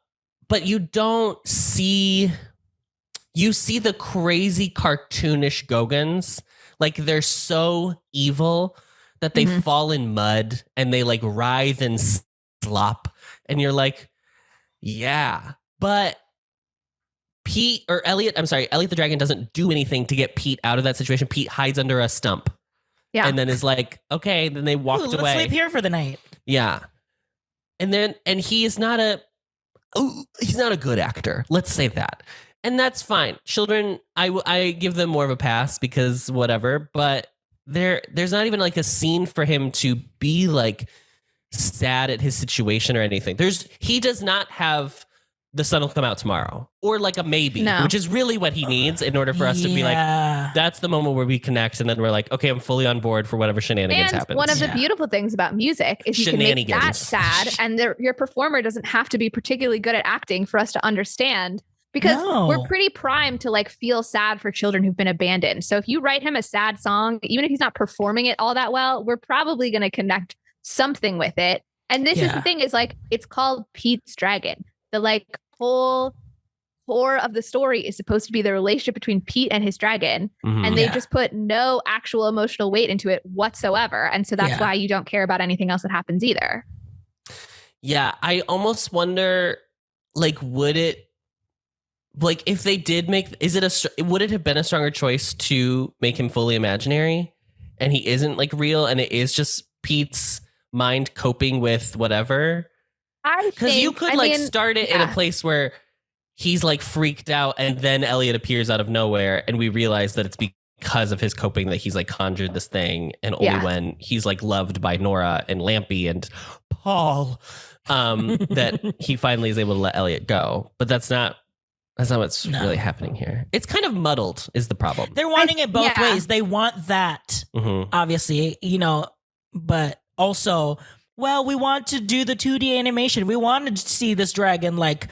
you don't see, you see the crazy cartoonish Gogans. Like they're so evil that they fall in mud and they like writhe and slop. And you're like, yeah, but Elliott the dragon doesn't do anything to get Pete out of that situation. Pete hides under a stump. Yeah. And then is like, okay, then they walked Let's away. sleep here for the night. Yeah. And he is not he's not a good actor. Let's say that. And that's fine. Children, I give them more of a pass because whatever, but there's not even like a scene for him to be like sad at his situation or anything. He does not have the sun will come out tomorrow or like a maybe, which is really what he needs in order for us to be like, that's the moment where we connect. And then we're like, okay, I'm fully on board for whatever shenanigans happens. One of the beautiful things about music is you can make that sad and your performer doesn't have to be particularly good at acting for us to understand, because we're pretty primed to like feel sad for children who've been abandoned. So if you write him a sad song, even if he's not performing it all that well, we're probably going to connect something with it. And this is the thing, is like, it's called Pete's Dragon. The like whole core of the story is supposed to be the relationship between Pete and his dragon. And they just put no actual emotional weight into it whatsoever. And so that's why you don't care about anything else that happens either. Yeah. I almost wonder, like, would it, like, if they did make, would it have been a stronger choice to make him fully imaginary and he isn't like real and it is just Pete's mind coping with whatever? Because you could start it in a place where he's like freaked out and then Elliott appears out of nowhere and we realize that it's because of his coping that he's like conjured this thing, and only when he's like loved by Nora and Lampy and Paul that he finally is able to let Elliott go. But that's not what's really happening here. It's kind of muddled is the problem. They're wanting it both ways. They want that, obviously, you know, but also, well, we want to do the 2D animation. We wanted to see this dragon like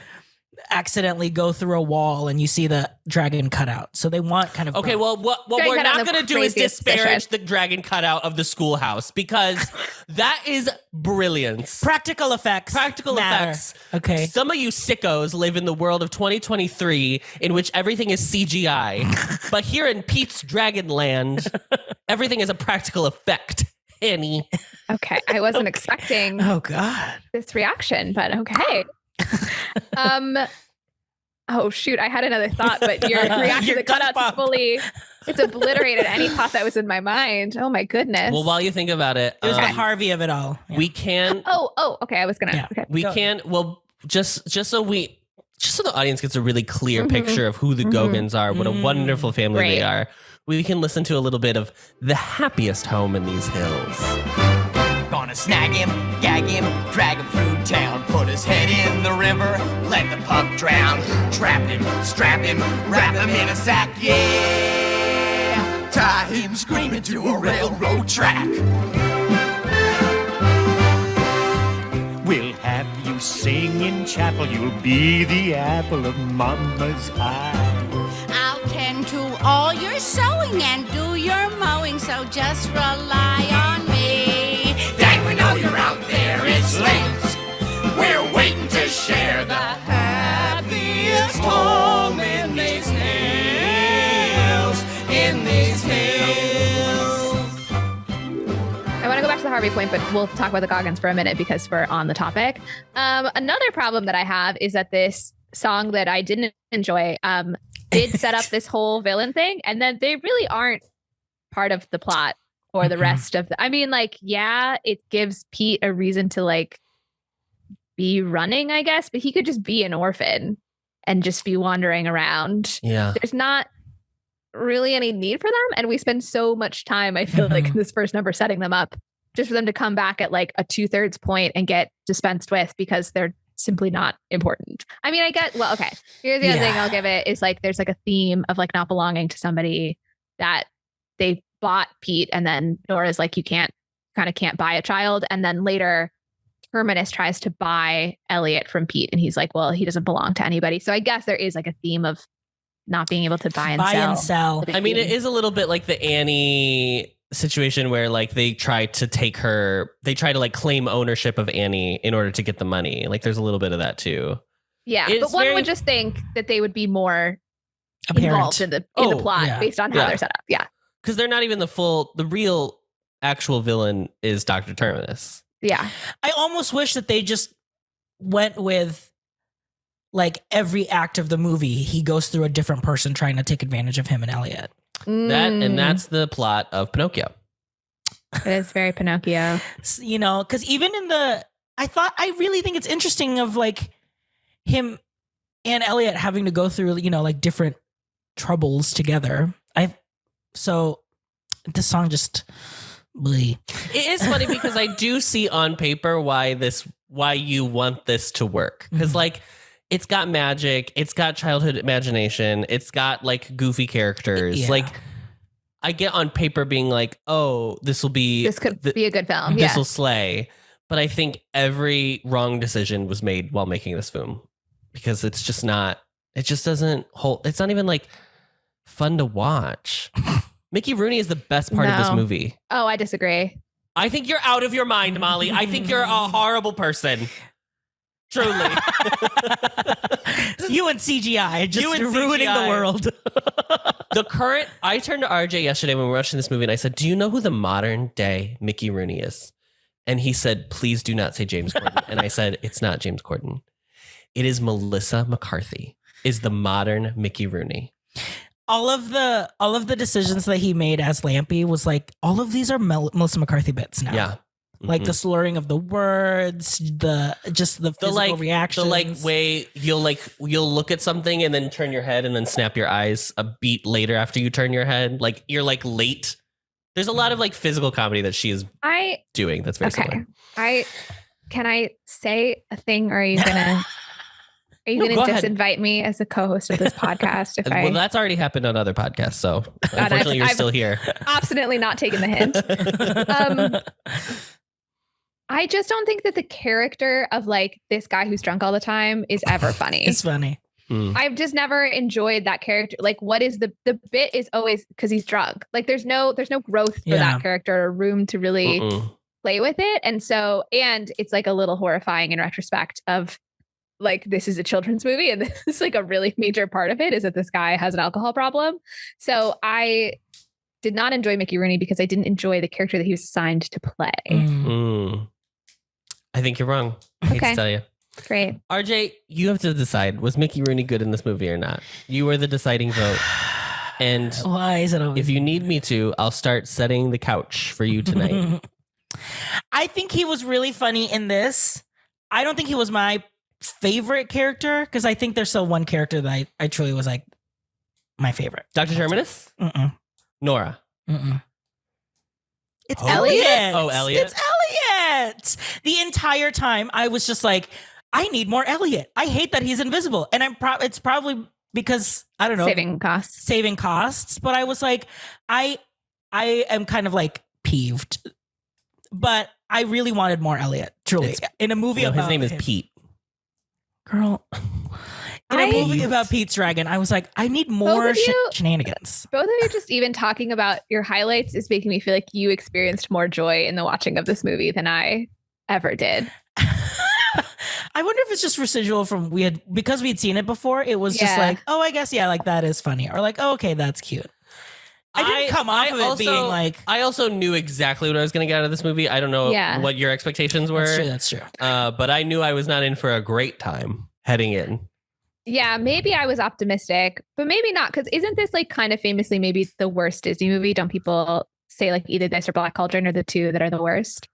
accidentally go through a wall and you see the dragon cutout. So they want kind of okay. Well, what we're not going to do is disparage the dragon cutout of the schoolhouse because that is brilliance. Practical effects. Okay. Some of you sickos live in the world of 2023 in which everything is CGI, but here in Pete's Dragonland, everything is a practical effect. Annie. Okay, I wasn't expecting. Oh God, this reaction, but okay. Oh shoot, I had another thought, but your reaction to the cutouts it's obliterated any thought that was in my mind. Oh my goodness. Well, while you think about it, it was the Harvey of it all. Yeah. We can. Oh, okay. I was gonna. Yeah. Okay. We can. Well, just so the audience gets a really clear picture of who the Gogans are, what a wonderful family they are. We can listen to a little bit of The Happiest Home in These Hills. Gonna snag him, gag him, drag him through town, put his head in the river, let the pup drown, trap him, strap him, wrap him in a sack, yeah! Tie him screaming to a railroad track. We'll have you sing in chapel, you'll be the apple of mama's eye. I'll tend to all your sewing and do your mowing, so just rely on me. Dang, we know you're out there, it's late. We're waiting to share the happiest home in these hills, in these hills. I want to go back to the Harvey point, but we'll talk about the Goggins for a minute because we're on the topic. Another problem that I have is that this song that I didn't enjoy did set up this whole villain thing, and then they really aren't part of the plot or the rest of the, I mean, like, yeah, it gives Pete a reason to like be running, I guess, but he could just be an orphan and just be wandering around. Yeah. There's not really any need for them. And we spend so much time, I feel like, in this first number setting them up just for them to come back at like a 2/3 point and get dispensed with because they're simply not important. I mean, I get, well, okay. Here's the other thing I'll give it is like, there's like a theme of like not belonging to somebody that they bought Pete. And then Nora's like, you can't buy a child. And then later Terminus tries to buy Elliott from Pete. And he's like, well, he doesn't belong to anybody. So I guess there is like a theme of not being able to buy and sell. I mean, it is a little bit like the Annie situation where like they try to like claim ownership of Annie in order to get the money. Like there's a little bit of that too. Yeah. But one would just think that they would be more involved in the plot based on how they're set up. Yeah. Because they're not even the real actual villain is Dr. Terminus. Yeah. I almost wish that they just went with like every act of the movie, he goes through a different person trying to take advantage of him and Elliott. That's the plot of Pinocchio. It is very Pinocchio. You know, because even in I really think it's interesting of like him and Elliott having to go through, you know, like different troubles together. So this song just It is funny because I do see on paper why you want this to work. Because like it's got magic, it's got childhood imagination, it's got like goofy characters. Yeah. Like I get on paper being like, oh, this could be a good film. This will slay. But I think every wrong decision was made while making this film because it just doesn't hold. It's not even like fun to watch. Mickey Rooney is the best part of this movie. Oh, I disagree. I think you're out of your mind, Molly. I think you're a horrible person. Truly. You and CGI just ruining the world. I turned to RJ yesterday when we were watching this movie and I said, do you know who the modern day Mickey Rooney is? And he said, please do not say James Corden. And I said, it's not James Corden. It is Melissa McCarthy is the modern Mickey Rooney. All of the decisions that he made as Lampy was like, all of these are Melissa McCarthy bits now. Yeah. Like the slurring of the words, the physical reactions. The like way you'll look at something and then turn your head and then snap your eyes a beat later after you turn your head. Like you're like late. There's a lot of like physical comedy that she is doing. That's very similar. Can I say a thing, or are you gonna disinvite me as a co-host of this podcast? Well, that's already happened on other podcasts, so unfortunately you're still here. Obstinately not taking the hint. I just don't think that the character of like this guy who's drunk all the time is ever funny. It's funny. I've just never enjoyed that character. Like, what is the bit is always because he's drunk. Like, there's no growth for that character or room to really play with it. And it's like a little horrifying in retrospect of like, this is a children's movie. And this is like a really major part of it is that this guy has an alcohol problem. So I did not enjoy Mickey Rooney because I didn't enjoy the character that he was assigned to play. I think you're wrong. I hate to tell you. Great. RJ, you have to decide, was Mickey Rooney good in this movie or not? You were the deciding vote. And why is it always if you need me to, I'll start setting the couch for you tonight. I think he was really funny in this. I don't think he was my favorite character because I think there's still one character that I truly was like my favorite. Dr. Terminus? Nora? It's Elliott. Oh, Elliott? It's Elliott. The entire time I was just like, I need more Elliott. I hate that he's invisible. And it's probably because, I don't know. Saving costs. But I was like, I am kind of like peeved. But I really wanted more Elliott, truly. In a movie about his name is Pete. Girl. In a movie about Pete's Dragon, I was like, I need more shenanigans. Both of you just even talking about your highlights is making me feel like you experienced more joy in the watching of this movie than I ever did. I wonder if it's just residual from because we'd seen it before. It was just like, oh, I guess, like that is funny. Or like, oh, okay, that's cute. I didn't come off of it being like... I also knew exactly what I was going to get out of this movie. I don't know what your expectations were. That's true. But I knew I was not in for a great time heading in. Yeah, maybe I was optimistic, but maybe not. Because isn't this like kind of famously maybe the worst Disney movie? Don't people say like either this or Black Cauldron are the two that are the worst?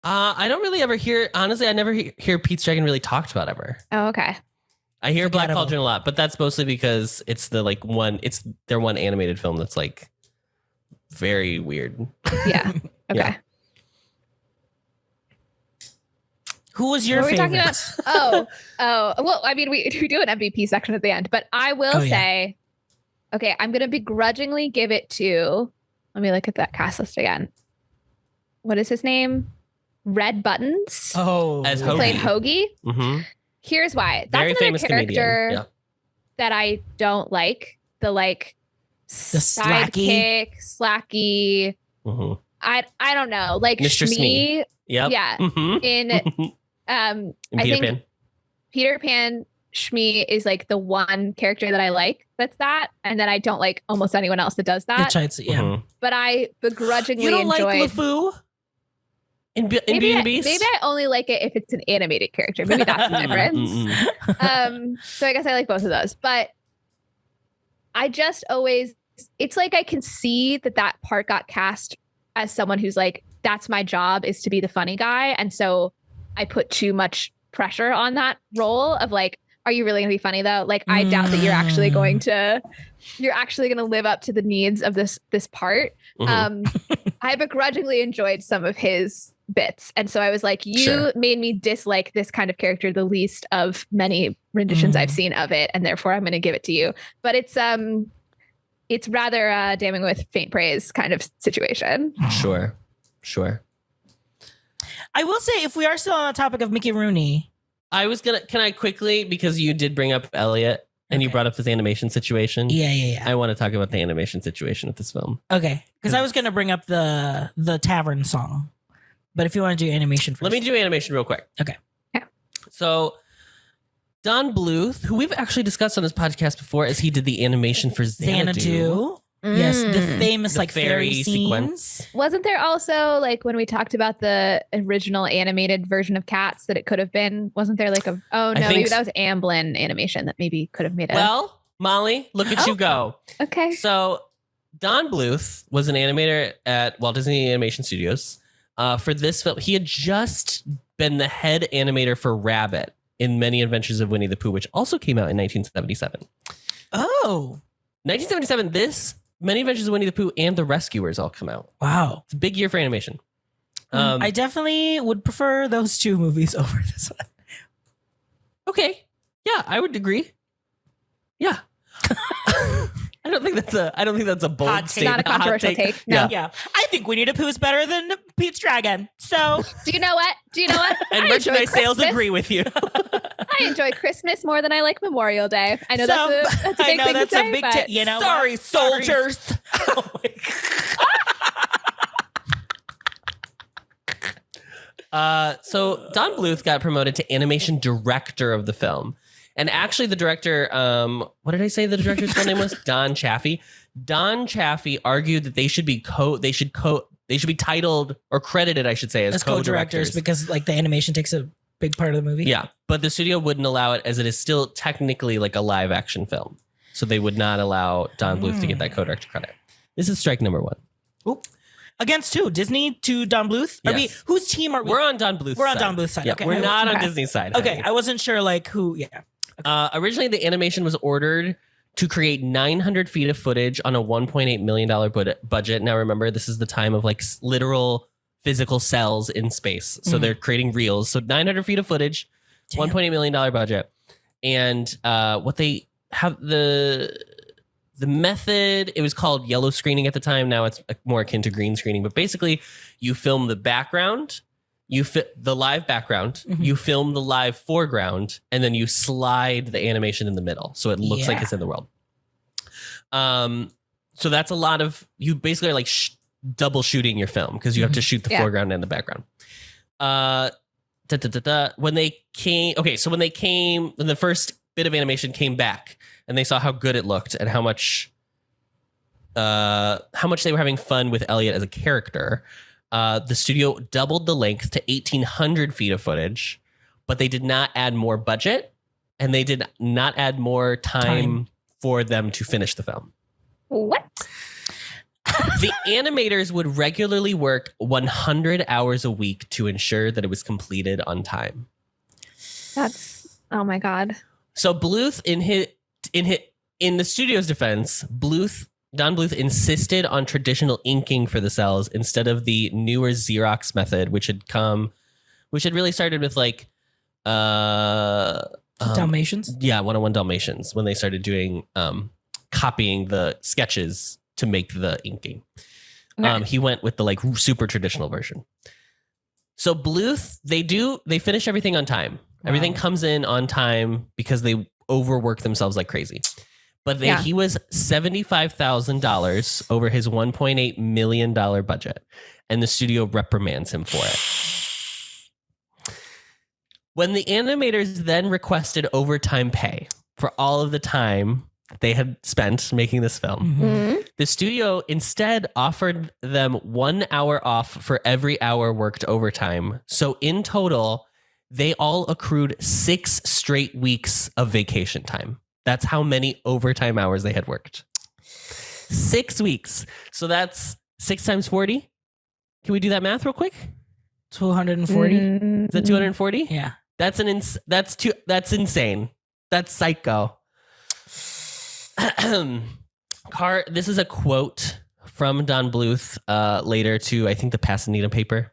I don't really ever hear, honestly, I never hear Pete's Dragon really talked about ever. Oh, okay. I hear Black Cauldron a lot, but that's mostly because it's their one animated film that's like very weird. Yeah. Okay. Yeah. Who was your favorite? Oh, well, I mean, we do an MVP section at the end, but I will say, okay, I'm going to begrudgingly give it to, let me look at that cast list again. What is his name? Red Buttons. Oh, as Hoagie. Played Hoagie. Mm-hmm. Here's why. That's very another famous character that I don't like. The sidekick, slacky. Mm-hmm. I don't know. Like Mr. Shmee. Smee. Yep. Yeah. Mm-hmm. I Peter think Pan. Peter Pan Shmee is like the one character that I like that's that, and then I don't like almost anyone else that does that. Mm-hmm. But I begrudgingly You don't enjoyed. like LeFou? In Beauty and the Beast? Maybe I only like it if it's an animated character. Maybe that's the difference. So I guess I like both of those. But I just always, it's like I can see that part got cast as someone who's like, that's my job is to be the funny guy. And so I put too much pressure on that role of like, are you really going to be funny though? Like, I doubt that you're actually going to live up to the needs of this part. I begrudgingly enjoyed some of his bits. And so I was like, you made me dislike this kind of character the least of many renditions I've seen of it. And therefore I'm going to give it to you. But it's rather damning with faint praise kind of situation. Sure. I will say, if we are still on the topic of Mickey Rooney, can I quickly, because you did bring up Elliott and you brought up his animation situation. Yeah. I want to talk about the animation situation with this film. Okay. Because I was going to bring up the tavern song. But if you want to do animation first. Let me do animation real quick. Okay. Yeah. So Don Bluth, who we've actually discussed on this podcast before, as he did the animation for Xanadu. Yes, the famous fairy sequence. Wasn't there also like when we talked about the original animated version of Cats that it could have been? Wasn't there like maybe that was Amblin animation that maybe could have made it. Well, Molly, look at you go. Okay. So Don Bluth was an animator at Walt Disney Animation Studios. For this film, he had just been the head animator for Rabbit in Many Adventures of Winnie the Pooh, which also came out in 1977. Oh. 1977, Many Adventures of Winnie the Pooh and The Rescuers all come out. Wow. It's a big year for animation. I definitely would prefer those two movies over this one. Okay. Yeah, I would agree. Yeah. I don't think that's a bold hot take. statement. Not a controversial take. No. Yeah. I think Winnie the Pooh's better than Pete's Dragon. So Do you know what? And I merchandise enjoy sales Christmas. agree with you. I enjoy Christmas more than I like Memorial Day. I know So, that's a big I know thing that's to a say, big but you know Sorry, what? soldiers. Oh my So Don Bluth got promoted to animation director of the film. And actually the director, what did I say the director's full name was? Don Chaffey. Don Chaffey argued that they should be titled or credited, I should say, as co-directors because like the animation takes a big part of the movie. Yeah, but the studio wouldn't allow it as it is still technically like a live action film. So they would not allow Don Bluth to get that co-director credit. This is strike number 1. Oop. Against who? Disney to Don Bluth? Yes. Are we, whose team are we? We're on Don Bluth's side. We're on Don Bluth's side. Yeah, Okay. we're not on Okay. Disney's side. Okay, honey. I wasn't sure like who. Yeah. Originally, the animation was ordered to create 900 feet of footage on a $1.8 million budget. Now, remember, this is the time of like literal physical cells in space. So they're creating reels. So 900 feet of footage, Damn. $1.8 million budget. And what they have, the method, it was called yellow screening at the time. Now it's more akin to green screening. But basically, you film the background, you fit the live background, you film the live foreground, and then you slide the animation in the middle. So it looks like it's in the world. So that's a lot of, you basically are like double shooting your film because you have to shoot the foreground and the background. When the first bit of animation came back and they saw how good it looked and how much they were having fun with Elliott as a character, the studio doubled the length to 1,800 feet of footage, but they did not add more budget and they did not add more time for them to finish the film. what? The animators would regularly work 100 hours a week to ensure that it was completed on time. That's oh my God. So Bluth, in the studio's defense, Don Bluth insisted on traditional inking for the cells instead of the newer Xerox method, which had really started with like Dalmatians? Yeah, 101 Dalmatians, when they started doing copying the sketches to make the inking. Okay. He went with the like super traditional version. So Bluth, they finish everything on time. Wow. Everything comes in on time because they overwork themselves like crazy. But he was $75,000 over his $1.8 million budget, and the studio reprimands him for it. When the animators then requested overtime pay for all of the time they had spent making this film, the studio instead offered them 1 hour off for every hour worked overtime. So in total, they all accrued 6 straight weeks of vacation time. That's how many overtime hours they had worked. 6 weeks. So that's 6 times 40. Can we do that math real quick? 240? Is that 240? Yeah. That's insane. That's psycho. This is a quote from Don Bluth later to, I think, the Pasadena paper.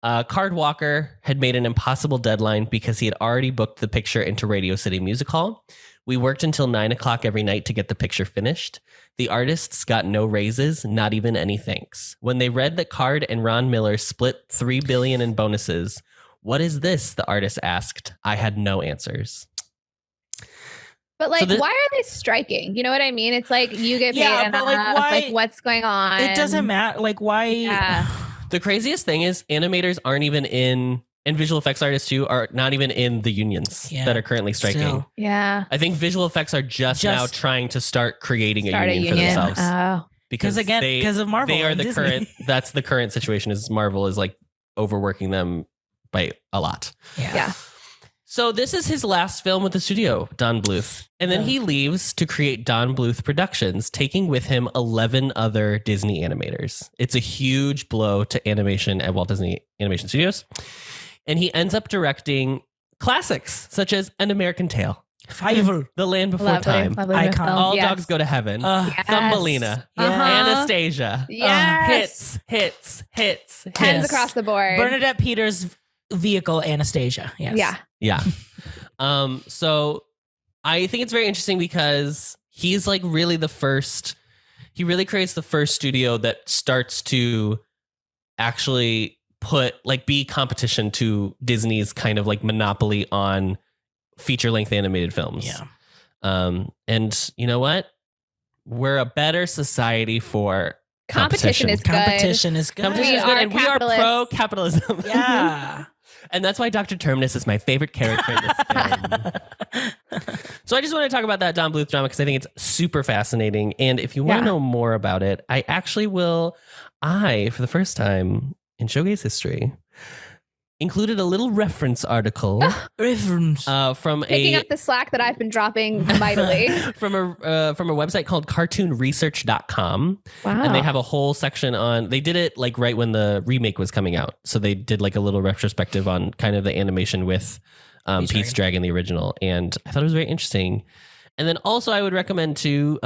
Card Walker had made an impossible deadline because he had already booked the picture into Radio City Music Hall. We worked until 9:00 every night to get the picture finished. The artists got no raises, not even any thanks. When they read that Card and Ron Miller split $3 billion in bonuses, "What is this?" the artist asked. I had no answers. But like, why are they striking? You know what I mean? It's like you get paid enough. but like, why? Like, what's going on? It doesn't matter. Like, why? Yeah. The craziest thing is animators aren't even and visual effects artists too are not even in the unions that are currently striking. Still. Yeah. I think visual effects are just now trying to start creating a union for themselves. Oh. Because of Marvel, they are and the Disney. current. That's the current situation. Is Marvel is like overworking them by a lot. Yeah. So this is his last film with the studio, Don Bluth. And then he leaves to create Don Bluth Productions, taking with him 11 other Disney animators. It's a huge blow to animation at Walt Disney Animation Studios. And he ends up directing classics such as An American Tale, Fievel, The Land Before Time, Icon. All Dogs Go to Heaven, Thumbelina, Anastasia. Yes. Hits. Tens across the board. Bernadette Peters' vehicle, Anastasia. Yes. Yeah. So I think it's very interesting because he's like really the first. he really creates the first studio that starts to actually be competition to Disney's kind of like monopoly on feature-length animated films. Yeah. And you know what? We're a better society for Competition is good. Competition is good. Competition is good, and we are pro-capitalism. Yeah. And that's why Dr. Terminus is my favorite character in this film. So I just want to talk about that Don Bluth drama because I think it's super fascinating. And if you want to know more about it, I actually will, for the first time in Showgays history, included a little reference article from picking up the slack that I've been dropping mightily from a website called cartoonresearch.com. Wow. And they have a whole section on, they did it like right when the remake was coming out. So they did like a little retrospective on kind of the animation with Pete's Dragon, the original. And I thought it was very interesting. And then also I would recommend too,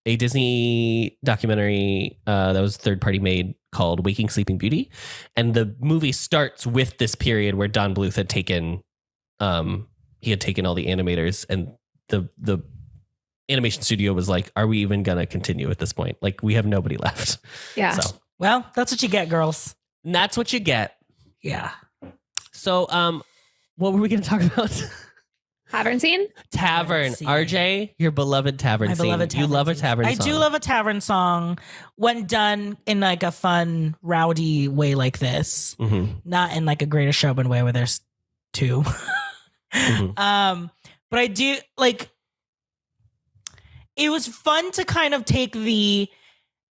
a Disney documentary that was third party made called Waking Sleeping Beauty. And the movie starts with this period where Don Bluth had taken all the animators, and the animation studio was like, are we even going to continue at this point? Like, we have nobody left. Yeah. So, well, that's what you get, girls. and that's what you get. Yeah. So, what were we going to talk about? Tavern scene? Tavern. Scene. RJ, your beloved tavern My scene. beloved tavern You love a scenes. tavern I song. do love a tavern song when done in like a fun, rowdy way like this. Mhm. Not in like a Greatest Showman way where there's two. Mhm. But I do like, it was fun to kind of take the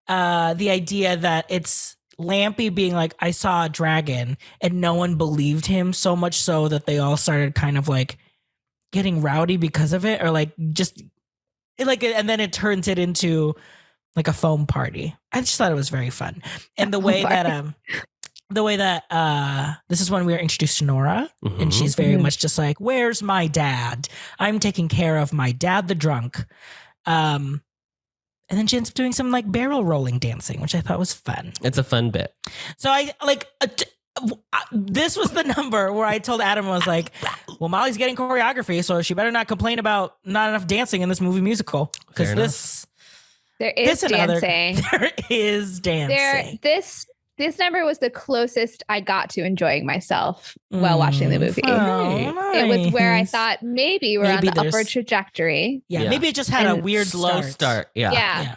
idea that it's Lampy being like, I saw a dragon, and no one believed him, so much so that they all started kind of like getting rowdy because of it, or like just like, and then it turns it into like a foam party. I just thought it was very fun. And the way that this is when we were introduced to Nora, and she's very much just like, where's my dad? I'm taking care of my dad, the drunk. And then she ends up doing some like barrel rolling dancing, which I thought was fun. It's a fun bit. So I like, this was the number where I told Adam, I was like, well, Molly's getting choreography, so she better not complain about not enough dancing in this movie musical. Because there is dancing. There is dancing. This number was the closest I got to enjoying myself while watching the movie. Oh, It was where I nice. thought maybe we're Maybe on the there's- upward trajectory. Yeah, maybe it just had a And weird Slow start. Yeah. Yeah.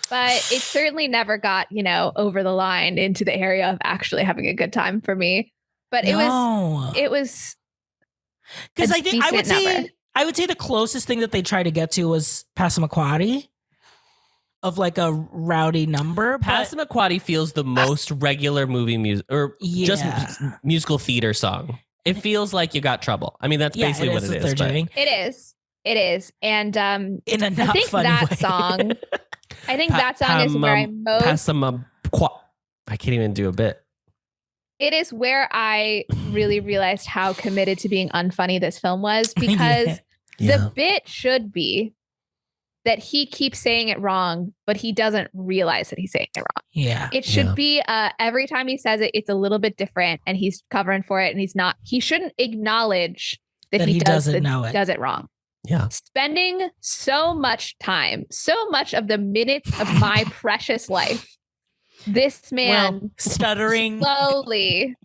But it certainly never got, over the line into the area of actually having a good time for me. But it was because a I think I decent would say the closest thing that they tried to get to was Passamaquoddy, of like a rowdy number. Passamaquoddy feels the most regular movie music, or just musical theater song. It feels like You Got Trouble. I mean, that's basically what it is. They're doing. It is. And in a not I think funny that way. song, is where I most. I can't even do a bit. It is where I really realized how committed to being unfunny this film was, because the bit should be that he keeps saying it wrong, but he doesn't realize that he's saying it wrong. Yeah. It should be every time he says it, it's a little bit different, and he's covering for it, and he shouldn't acknowledge that he doesn't know it. Does it wrong. Yeah. Spending so much time, so much of the minutes of my precious life, this man stuttering slowly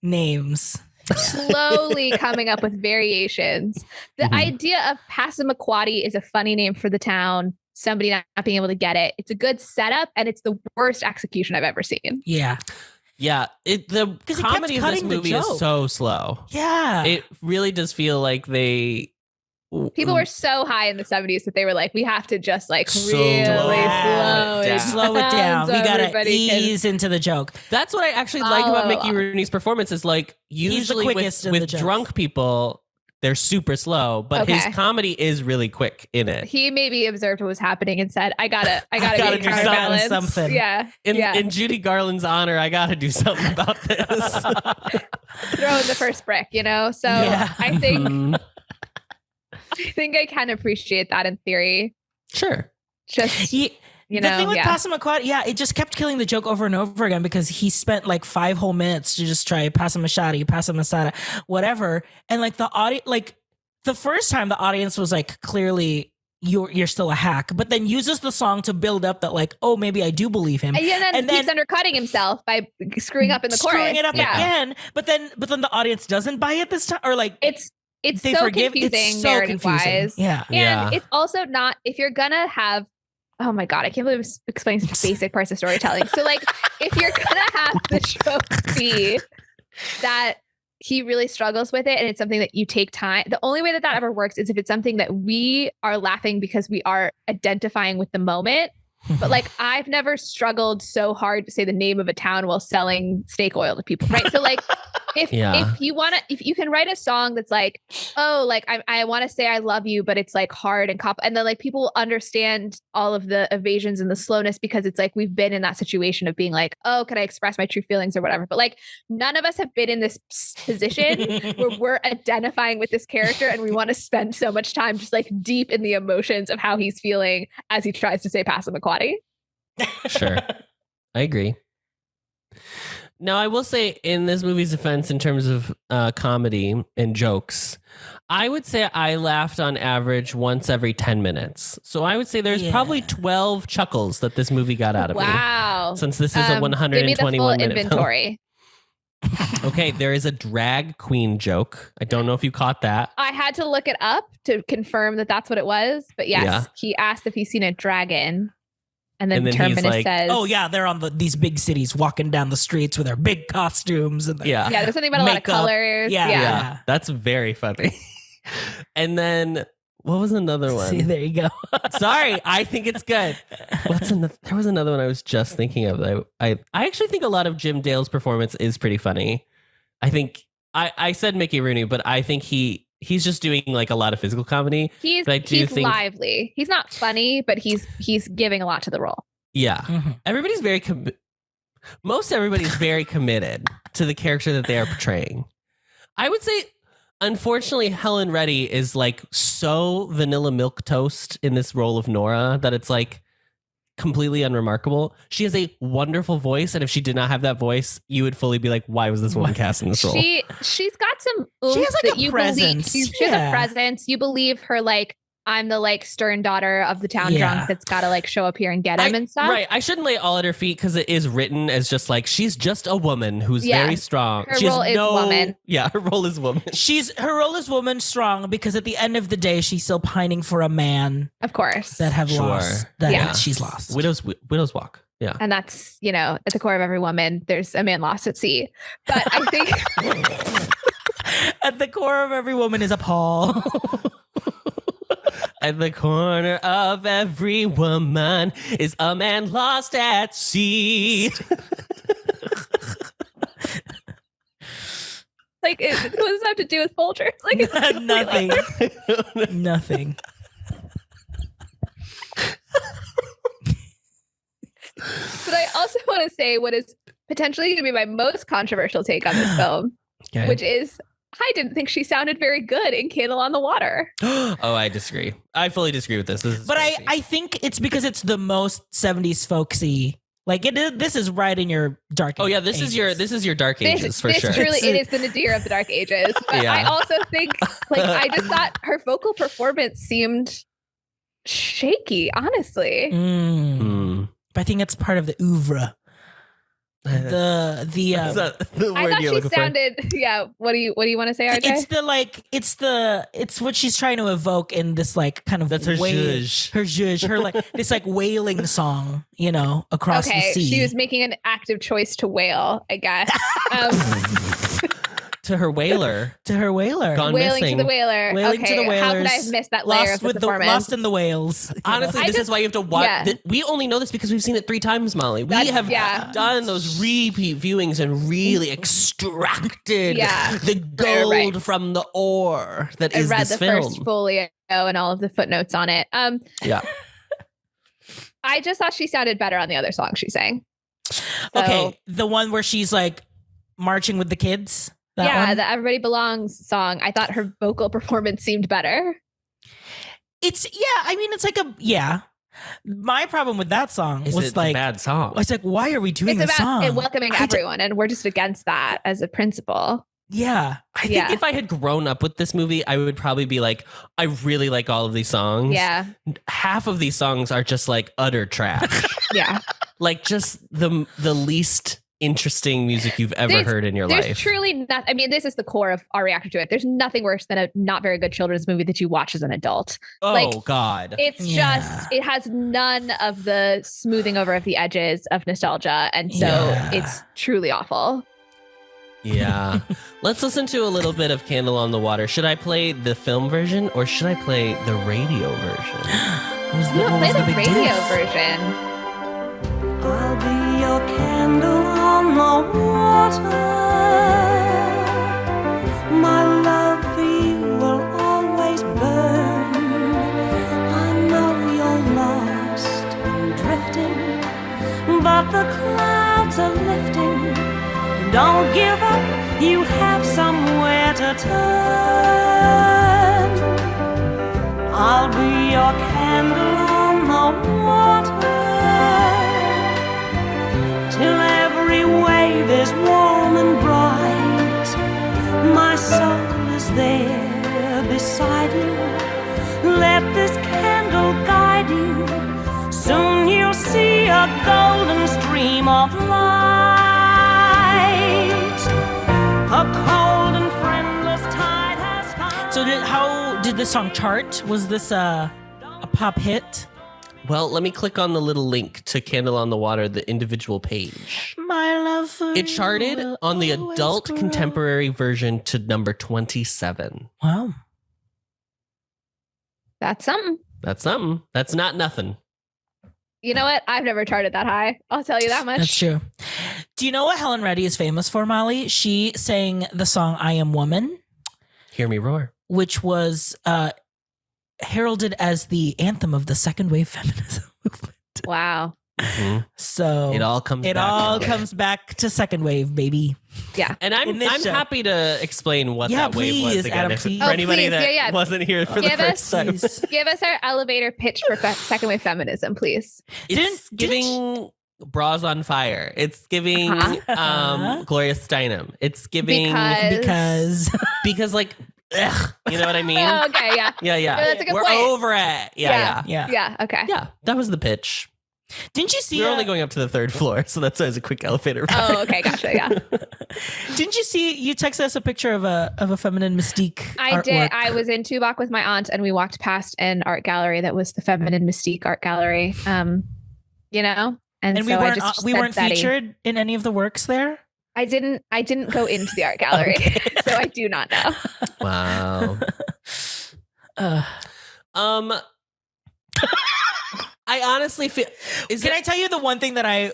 names. Slowly coming up with variations. The idea of Passamaquoddy is a funny name for the town. Somebody not being able to get it. It's a good setup, and it's the worst execution I've ever seen. Yeah. Yeah. The comedy of this movie is so slow. Yeah. It really does feel like People were so high in the 70s that they were like, we have to just like Slow really it slow it down. so We gotta everybody ease into the joke. That's what I actually like about Mickey Rooney's performance, is like usually with drunk people, they're super slow, but his comedy is really quick in it. He maybe observed what was happening and said, I gotta do balance. something. Yeah. In Judy Garland's honor, I gotta do something about this. Throw in the first brick, So I think I can appreciate that in theory. Sure. Just the thing with Passamaquoddy, it just kept killing the joke over and over again, because he spent like 5 whole minutes to just try Passamashadi, Passamasada, whatever. And like the audience, like the first time the audience was like clearly, you're still a hack, but then uses the song to build up that like, oh, maybe I do believe him. And then keeps undercutting himself by screwing up in the chorus. Screwing it up again. But then the audience doesn't buy it this time, or like it's they so forgive. confusing It's so narrative confusing. wise. Yeah. And it's also not, if you're gonna have, oh my God, I can't believe I'm explaining such basic parts of storytelling. So like, if you're gonna have the trope be that he really struggles with it and it's something that you take time, the only way that ever works is if it's something that we are laughing because we are identifying with the moment. But like, I've never struggled so hard to say the name of a town while selling snake oil to people, right? So like, if you can write a song that's like, oh, like I want to say I love you, but it's like hard and then like people will understand all of the evasions and the slowness because it's like we've been in that situation of being like, oh, can I express my true feelings or whatever? But like, none of us have been in this position where we're identifying with this character and we want to spend so much time just like deep in the emotions of how he's feeling as he tries to say Passamaquoddy. Sure. I agree. Now, I will say in this movie's defense, in terms of comedy and jokes, I would say I laughed on average once every 10 minutes. So I would say there's probably 12 chuckles that this movie got out of me. Wow. Since this is a 121 give me the full minute inventory. Okay, there is a drag queen joke. I don't know if you caught that. I had to look it up to confirm that that's what it was. But yes, he asked if he's seen a dragon. And then Terminus like, says, oh yeah, they're on these big cities walking down the streets with their big costumes. And yeah, there's something about a lot of colors. Yeah. That's very funny. And then what was another one? See, there you go. Sorry, I think it's good. There was another one I was just thinking of. I actually think a lot of Jim Dale's performance is pretty funny. I think I said Mickey Rooney, but I think he's just doing like a lot of physical comedy. He's lively. He's not funny, but he's giving a lot to the role. Yeah. Mm-hmm. Everybody's everybody's very committed to the character that they are portraying. I would say, unfortunately, Helen Reddy is like so vanilla milquetoast in this role of Nora that it's like completely unremarkable. She has a wonderful voice, and if she did not have that voice, you would fully be like, why was this woman cast in this role? She's got some oomph. She has like a presence. She has a presence. You believe her, like, I'm the like stern daughter of the town drunk that's got to like show up here and get him and stuff. Right. I shouldn't lay all at her feet because it is written as just like, she's just a woman who's very strong. Her role is woman. Yeah, her role is woman. Her role is woman strong because at the end of the day, she's still pining for a man. Of course. That have lost. She's lost. Widow's Walk. Yeah. And that's, at the core of every woman, there's a man lost at sea. But I think at the core of every woman is a Paul. At the corner of every woman is a man lost at sea. Like, what does that have to do with Folgers? Like, nothing. Nothing. But I also want to say what is potentially going to be my most controversial take on this film, which is, I didn't think she sounded very good in Candle on the Water. Oh, I disagree. I fully disagree with this. But I think it's because it's the most 70s folksy. Like this is right in your dark. Oh yeah, this is your dark ages for sure. Truly, it is the nadir of the dark ages. But I also think, I just thought her vocal performance seemed shaky. Honestly, But I think it's part of the oeuvre. The word I thought you're she sounded for. Yeah. What do you want to say, RJ? It's what she's trying to evoke in this like kind of that's her zhuzh. Her zhuzh, her like this like wailing song, across the sea. She was making an active choice to wail, I guess. To her wailer. Gone wailing missing. to the wailer. Wailing to the whalers. How could I have missed that layer of the performance? Lost in the whales. Honestly, this is why you have to watch. We only know this because we've seen it 3 times, Molly. We have done those repeat viewings and really extracted the gold from the ore that is this film. I read the first folio and all of the footnotes on it. Yeah. I just thought she sounded better on the other song she sang. Okay, the one where she's like marching with the kids. The Everybody Belongs song. I thought her vocal performance seemed better. My problem with that song was it's a bad song. It's like, why are we doing this song? It's about welcoming everyone, and we're just against that as a principle. Yeah. I think if I had grown up with this movie, I would probably be like, I really like all of these songs. Yeah. Half of these songs are just like utter trash. Yeah. Like just the least interesting music you've ever heard in your life. There's truly not. I mean, this is the core of our reaction to it. There's nothing worse than a not very good children's movie that you watch as an adult. Oh God. It's just, it has none of the smoothing over of the edges of nostalgia. And so it's truly awful. Yeah. Let's listen to a little bit of Candle on the Water. Should I play the film version or should I play the radio version? Play the radio version. I'll be your candle on the water. My love for you will always burn. I know you're lost and drifting, but the clouds are lifting. Don't give up, you have somewhere to turn. I'll be your candle on the water, till every wave is warm and bright. My soul is there beside you. Let this candle guide you. Soon you'll see a golden stream of light. A cold and friendless tide has come. So how did this song chart? Was this a pop hit? Well, let me click on the little link to Candle on the Water, the individual page. My love for It charted on the adult contemporary version to number 27. Wow. That's something. That's something. That's not nothing. You know what? I've never charted that high. I'll tell you that much. That's true. Do you know what Helen Reddy is famous for, Molly? She sang the song I Am Woman. Hear me roar. Which was heralded as the anthem of the second wave feminism movement. Wow. Mm-hmm. So it all comes back to second wave, baby. Yeah. And I'm happy to explain what that wave was again. Adam, for anybody that wasn't here for the first time. Give us our elevator pitch for second wave feminism, please. It's giving bras on fire. It's giving Gloria Steinem. It's giving because like ugh, you know what I mean? Oh, okay, yeah. Yeah. No, that's a good We're point. over it. Yeah. Okay. Yeah, that was the pitch. Didn't you see? We're only going up to the third floor, so that's always a quick elevator ride. Oh, okay, gotcha. Yeah. Didn't you see? You texted us a picture of a feminine mystique. I did. I was in Tubac with my aunt, and we walked past an art gallery that was the Feminine Mystique art gallery. You know, and so we weren't featured in any of the works there. I didn't go into the art gallery, so I do not know. Wow. I honestly feel. Can I tell you the one thing the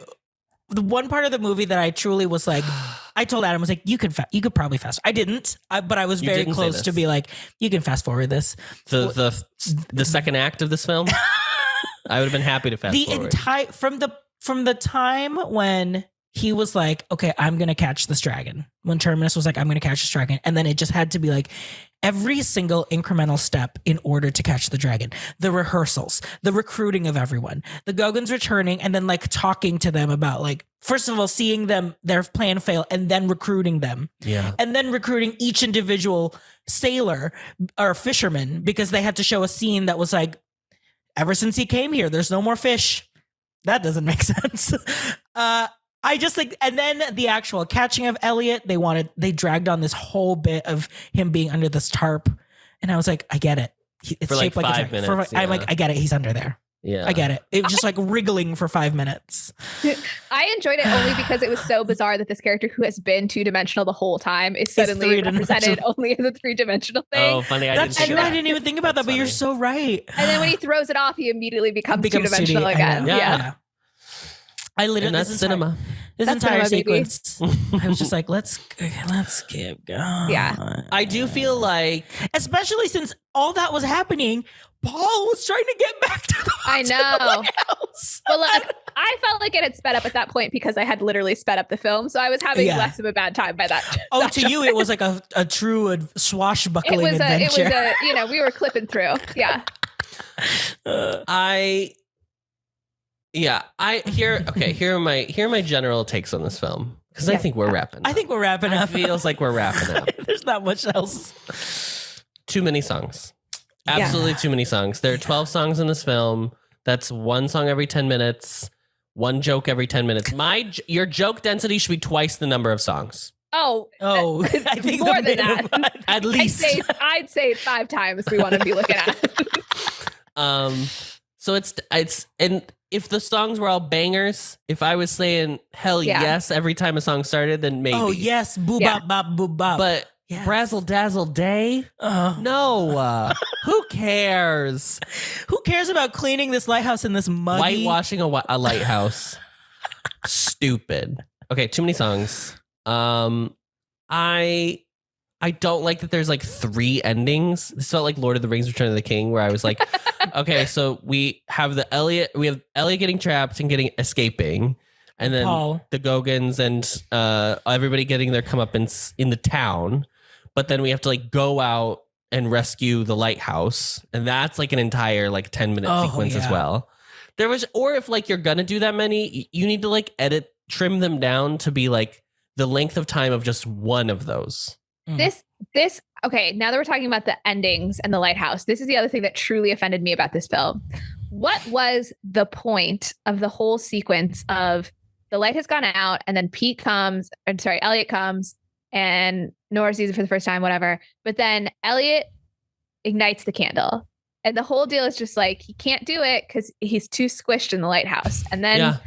one part of the movie that I truly was like, I told Adam, I was like, you could probably fast. I didn't, but I was very close to be like, you can fast forward this. The second act of this film. I would have been happy to fast forward. From the time when he was like, okay, I'm going to catch this dragon. When Terminus was like, I'm going to catch this dragon. And then it just had to be like every single incremental step in order to catch the dragon. The rehearsals, the recruiting of everyone, the Gogans returning and then like talking to them about like, first of all, seeing them, their plan fail and then recruiting them. Yeah. And then recruiting each individual sailor or fisherman because they had to show a scene that was like, ever since he came here, there's no more fish. That doesn't make sense. I just think, and then the actual catching of Elliott, they dragged on this whole bit of him being under this tarp. And I was like, I get it. It's for shaped like a 5 dragon. minutes. I'm like, I get it. He's under there. Yeah. I get it. It was just like wriggling for 5 minutes. I enjoyed it only because it was so bizarre that this character who has been 2-dimensional the whole time is suddenly represented only as a 3-dimensional thing. Oh, funny. That's true. I didn't even think about that, but you're so right. And then when he throws it off, he immediately becomes 2-dimensional again. Yeah. I literally, that's cinema. This entire sequence, I was just like, let's keep going. Yeah. I do feel like, especially since all that was happening, Paul was trying to get back to the I know. Well, look, I felt like it had sped up at that point because I had literally sped up the film. So I was having less of a bad time by that. Oh, to you, it was like a true swashbuckling adventure. It was we were clipping through. Yeah. here are my general takes on this film. Because I think we're wrapping up. I think we're wrapping up. It feels like we're wrapping up. There's not much else. Too many songs. Absolutely too many songs. There are 12 songs in this film. That's one song every 10 minutes. One joke every 10 minutes. Your joke density should be twice the number of songs. Oh, I think more than that. At least. I'd say 5 times we want to be looking at. So it's and if the songs were all bangers, if I was saying hell yes every time a song started, then maybe. Oh yes, boo bop bop boo bop. But Brazzle Dazzle Day? No. Who cares? Who cares about cleaning this lighthouse in this muggy? Whitewashing a lighthouse. Stupid. Okay, too many songs. I don't like that there's like 3 endings. This felt like Lord of the Rings Return of the King, where I was like, okay, so we have Elliott getting trapped and escaping, and then the Gogans and everybody getting their comeuppance in the town. But then we have to like go out and rescue the lighthouse, and that's like an entire like 10-minute sequence as well. Or if like you're gonna do that many, you need to like trim them down to be like the length of time of just one of those. This okay, now that we're talking about the endings and the lighthouse, this is the other thing that truly offended me about this film. What was the point of the whole sequence of the light has gone out and then Elliott comes and Nora sees it for the first time, whatever. But then Elliott ignites the candle. And the whole deal is just like, he can't do it because he's too squished in the lighthouse. And then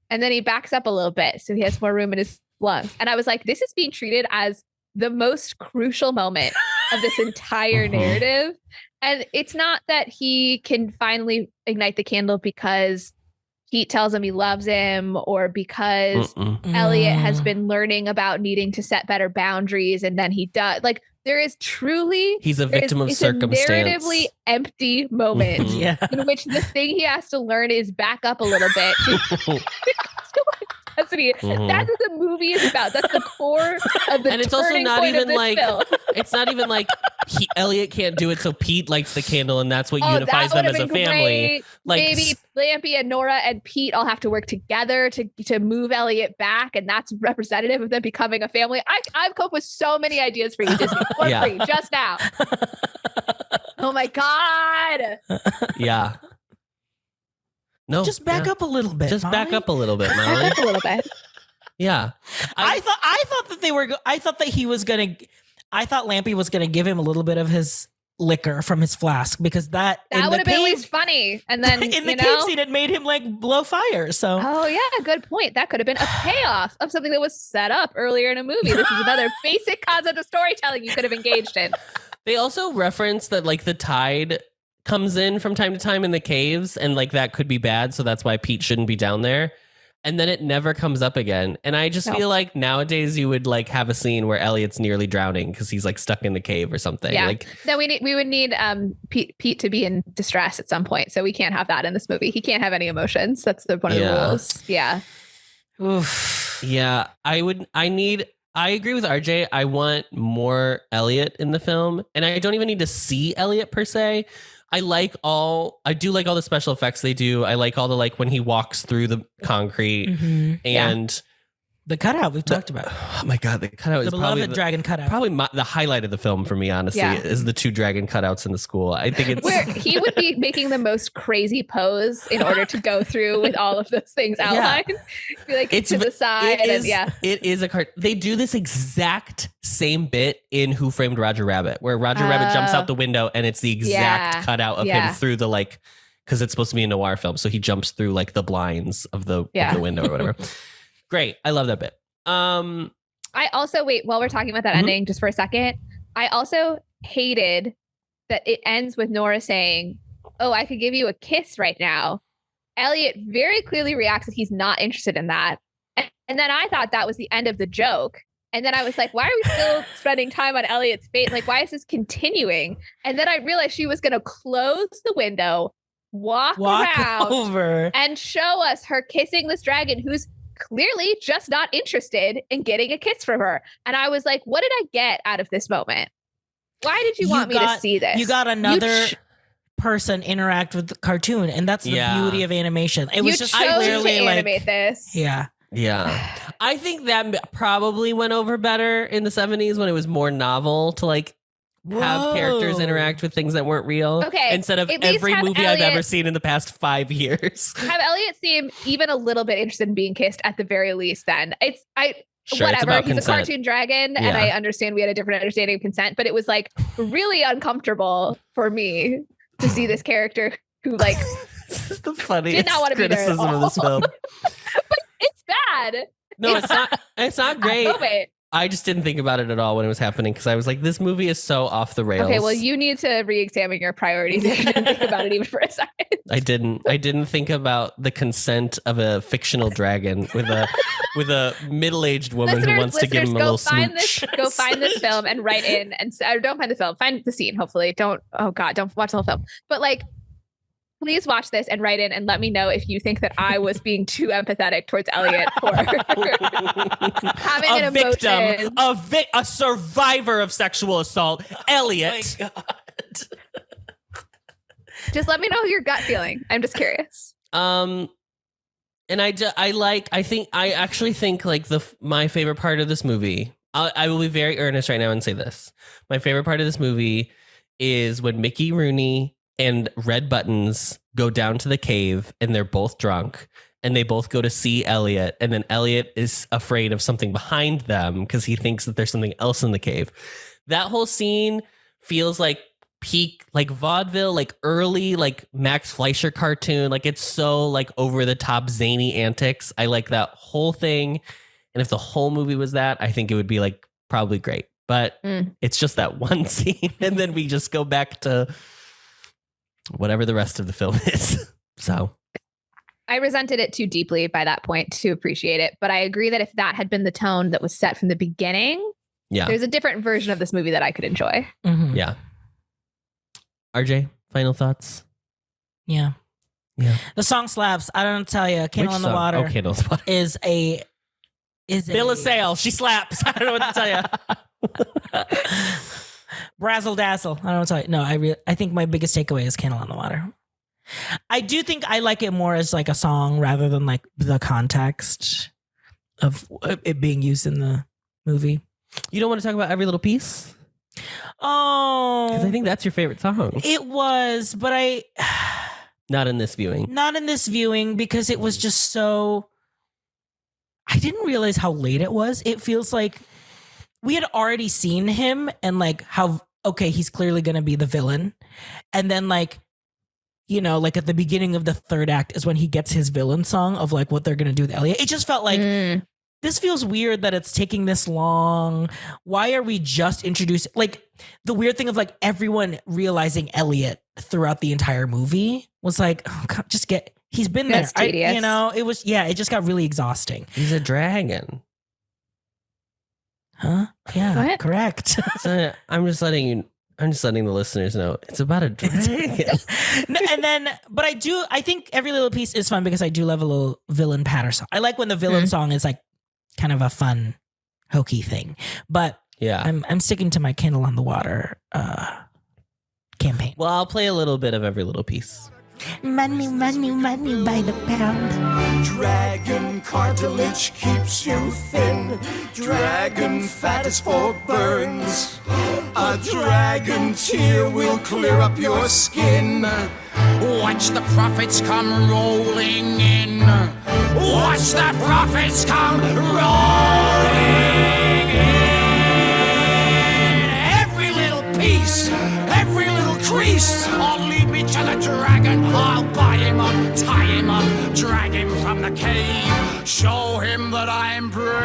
he backs up a little bit so he has more room in his lungs. And I was like, this is being treated as the most crucial moment of this entire narrative. And it's not that he can finally ignite the candle because Pete tells him he loves him, or because Elliott has been learning about needing to set better boundaries, and then he does. Like, there is truly he's a victim of circumstance. A narratively empty moment in which the thing he has to learn is back up a little bit. That's what the movie is about. That's the core of the. And it's also not even like film. It's not even like Elliott can't do it, so Pete lights the candle, and that's what unifies them as a family. Great. Like maybe Lampy and Nora and Pete all have to work together to move Elliott back, and that's representative of them becoming a family. I've come up with so many ideas for you, Disney, for free just now. Oh my god! Yeah. No, just back up a little bit. Just Molly. back up a little bit, Molly. Back up a little bit. Yeah. I thought that they were. I thought that he was gonna. I thought Lampy was gonna give him a little bit of his liquor from his flask, because that would have been at least funny. And then in the cave scene, it made him like blow fire. So good point. That could have been a payoff of something that was set up earlier in a movie. This is another basic concept of storytelling you could have engaged in. They also reference that like the tide comes in from time to time in the caves, and like that could be bad, so that's why Pete shouldn't be down there. And then it never comes up again. And I just feel like nowadays you would like have a scene where Elliott's nearly drowning because he's like stuck in the cave or something. Yeah. Like then we would need Pete to be in distress at some point. So we can't have that in this movie. He can't have any emotions. That's one of the rules. Yeah. Oof. Yeah. I agree with RJ. I want more Elliott in the film. And I don't even need to see Elliott per se. I do like all the special effects they do. I like all the like when he walks through the concrete and the cutout we've talked about. Oh my god, the cutout is beloved probably dragon cutout. Probably the highlight of the film for me, honestly, is the 2 dragon cutouts in the school. I think it's where he would be making the most crazy pose in order to go through with all of those things outlined. Be like it's to the side, it is a card. They do this exact same bit in Who Framed Roger Rabbit, where Roger Rabbit jumps out the window, and it's the exact cutout of him through the like, because it's supposed to be a noir film, so he jumps through like the blinds of the window or whatever. Great. I love that bit. I also, while we're talking about that ending just for a second, I also hated that it ends with Nora saying, "Oh, I could give you a kiss right now." Elliott very clearly reacts that he's not interested in that. And then I thought that was the end of the joke. And then I was like, why are we still spending time on Elliott's face? Like, why is this continuing? And then I realized she was going to close the window, walk around over and show us her kissing this dragon who's clearly just not interested in getting a kiss from her. And I was like, what did I get out of this moment? Why did you want me to see this? You got another person interact with the cartoon, and that's the beauty of animation. It was just clearly to animate this. Yeah. Yeah. I think that probably went over better in the 70s when it was more novel to like have characters interact with things that weren't real. Okay, Instead of at least every have movie I've ever Elliott- seen in the past 5 years. Have Elliott seem even a little bit interested in being kissed at the very least. Then Sure, it's whatever. about He's consent. a cartoon dragon, and Yeah. I understand we had a different understanding of consent, but it was like really uncomfortable for me to see this character who like This is the funniest did not want to be there at criticism of this all. film. But it's bad. No, it's not. It's not great. Oh, wait. I just didn't think about it at all when it was happening because I was like, this movie is so off the rails. Okay, well, you need to re-examine your priorities. I didn't think about it even for a second. I didn't think about the consent of a fictional dragon with a middle-aged woman who wants to give him a little smooch. Go find this film and write in and don't find the film. Find the scene. Hopefully, don't watch the whole film. But like, please watch this and write in and let me know if you think that I was being too empathetic towards Elliott for having an emotion. A survivor of sexual assault, Elliott. Oh my God. Just let me know your gut feeling. I'm just curious. And I actually think like my favorite part of this movie. I will be very earnest right now and say this. My favorite part of this movie is when Mickey Rooney and Red Buttons go down to the cave and they're both drunk and they both go to see Elliott, and then Elliott is afraid of something behind them because he thinks that there's something else in the cave. That whole scene feels like peak like vaudeville, like early like Max Fleischer cartoon. Like it's so like over the top zany antics. I like that whole thing. And if the whole movie was that, I think it would be like probably great. But it's just that one scene, and then we just go back to whatever the rest of the film is. So I resented it too deeply by that point to appreciate it. But I agree that if that had been the tone that was set from the beginning, there's a different version of this movie that I could enjoy. Mm-hmm. Yeah. RJ, final thoughts? Yeah. The song slaps. I don't tell you. Candle in the Water. Oh, Candle in the Water. Is Bill of Sale. She slaps. I don't know what to tell you. Brazzle dazzle. I don't know what to tell you. No, I think my biggest takeaway is Candle on the Water. I do think I like it more as like a song rather than like the context of it being used in the movie. You don't want to talk about Every Little Piece? Oh. Because I think that's your favorite song. It was, but Not in this viewing. Not in this viewing because it was just so... I didn't realize how late it was. It feels like we had already seen him and like how, okay, he's clearly going to be the villain. And then like, you know, like at the beginning of the third act is when he gets his villain song of like what they're going to do with Elliott. It just felt like this feels weird that it's taking this long. Why are we just introducing, like the weird thing of like everyone realizing Elliott throughout the entire movie was like, oh God, just get, he's been there. Tedious. It just got really exhausting. He's a dragon. Huh? Yeah, What? correct. So I'm just letting the listeners know it's about a dragon. And then, but I think Every Little Piece is fun because I do love a little villain patter song. I like when the villain song is like kind of a fun, hokey thing. But Yeah. I'm sticking to my Candle on the Water campaign. Well, I'll play a little bit of Every Little Piece. Money, money, money by the pound. Dragon cartilage keeps you thin. Dragon fat is for burns. A dragon tear will clear up your skin. Watch the profits come rolling in. Watch the profits come rolling in. Every little piece, every little crease, I'll lead me to the dragon. I'll buy him up, tie him up, drag him from the cave, show him that I'm brave.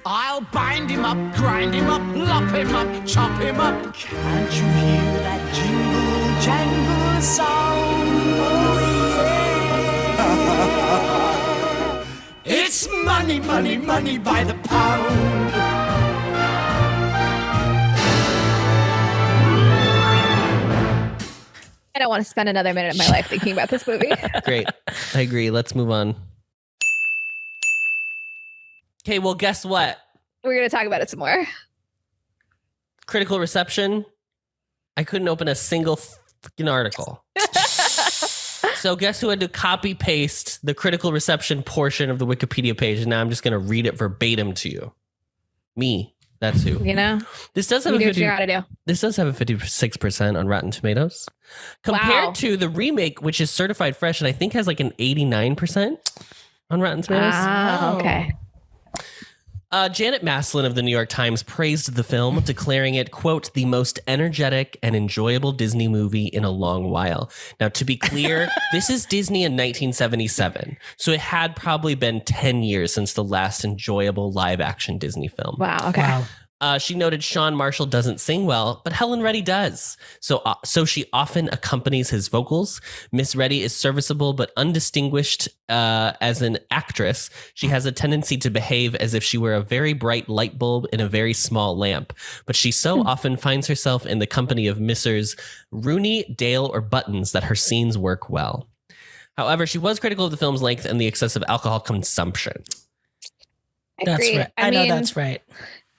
I'll bind him up, grind him up, lop him up, chop him up. Can't you hear that jingle jangle sound? Oh, yeah. It's money, money, money by the pound. I don't want to spend another minute of my life thinking about this movie. Great. I agree. Let's move on. Okay, well, guess what? We're going to talk about it some more. Critical reception. I couldn't open a single fucking article. So guess who had to copy paste the critical reception portion of the Wikipedia page, and now I'm just going to read it verbatim to you. Me. That's who. You know, this does have you do what you gotta do. This does have a 56% on Rotten Tomatoes, compared to the remake, which is certified fresh, and I think has like an 89% on Rotten Tomatoes. Okay. Janet Maslin of the New York Times praised the film, declaring it, quote, the most energetic and enjoyable Disney movie in a long while. Now, to be clear, this is Disney in 1977. So it had probably been 10 years since the last enjoyable live action Disney film. Wow. Okay. Wow. She noted Sean Marshall doesn't sing well, but Helen Reddy does. So she often accompanies his vocals. Miss Reddy is serviceable but undistinguished as an actress. She has a tendency to behave as if she were a very bright light bulb in a very small lamp. But she so often finds herself in the company of Messrs. Rooney, Dale, or Buttons that her scenes work well. However, she was critical of the film's length and the excessive alcohol consumption. That's right. I know that's right.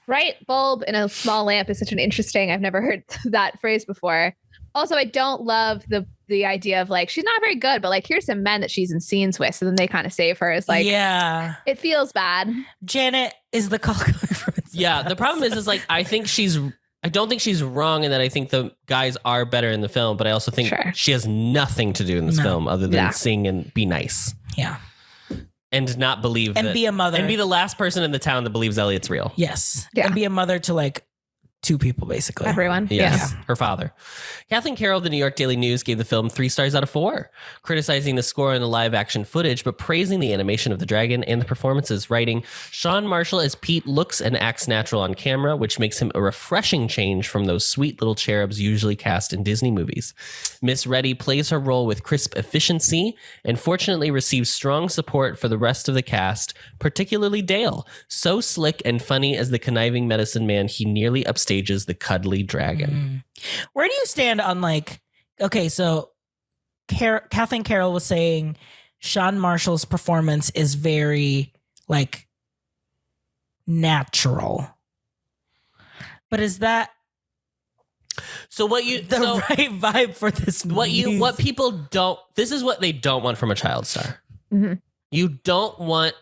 Bright bulb in a small lamp is such an interesting, I've never heard that phrase before. Also, I don't love the idea of like, she's not very good, but like, here's some men that she's in scenes with. So then they kind of save her. It's like, yeah, it feels bad. Janet is the call. Yeah. The problem is like, I don't think she's wrong in that I think the guys are better in the film, but I also think she has nothing to do in this film other than sing and be nice. Yeah. And not believe and be a mother and be the last person in the town that believes Elliott's real. Yes. Yeah. And be a mother to like 2 people, basically. Everyone. Yes. Yeah. Her father. Kathleen Carroll of the New York Daily News gave the film 3 stars out of 4, criticizing the score and the live action footage, but praising the animation of the dragon and the performances, writing, Sean Marshall as Pete looks and acts natural on camera, which makes him a refreshing change from those sweet little cherubs usually cast in Disney movies. Miss Reddy plays her role with crisp efficiency and fortunately receives strong support for the rest of the cast, particularly Dale, so slick and funny as the conniving medicine man he nearly upstages the cuddly dragon. Where do you stand on like, okay, so Kathleen Carroll was saying Sean Marshall's performance is very like natural, but is that so what you the right vibe for this movie? What people don't, this is what they don't want from a child star. Mm-hmm. You don't want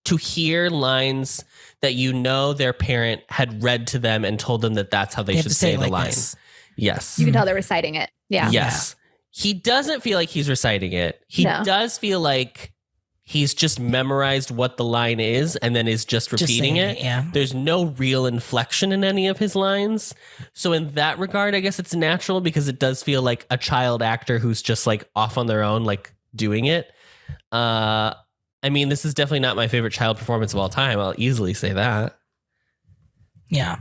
to hear lines that you know their parent had read to them and told them that that's how they should say the line. Yes. You can tell they're reciting it. Yeah. Yes. He doesn't feel like he's reciting it. He does feel like he's just memorized what the line is and then is just repeating it. Yeah. There's no real inflection in any of his lines. So in that regard, I guess it's natural because it does feel like a child actor who's just like off on their own, like doing it. I mean, this is definitely not my favorite child performance of all time. I'll easily say that. Yeah.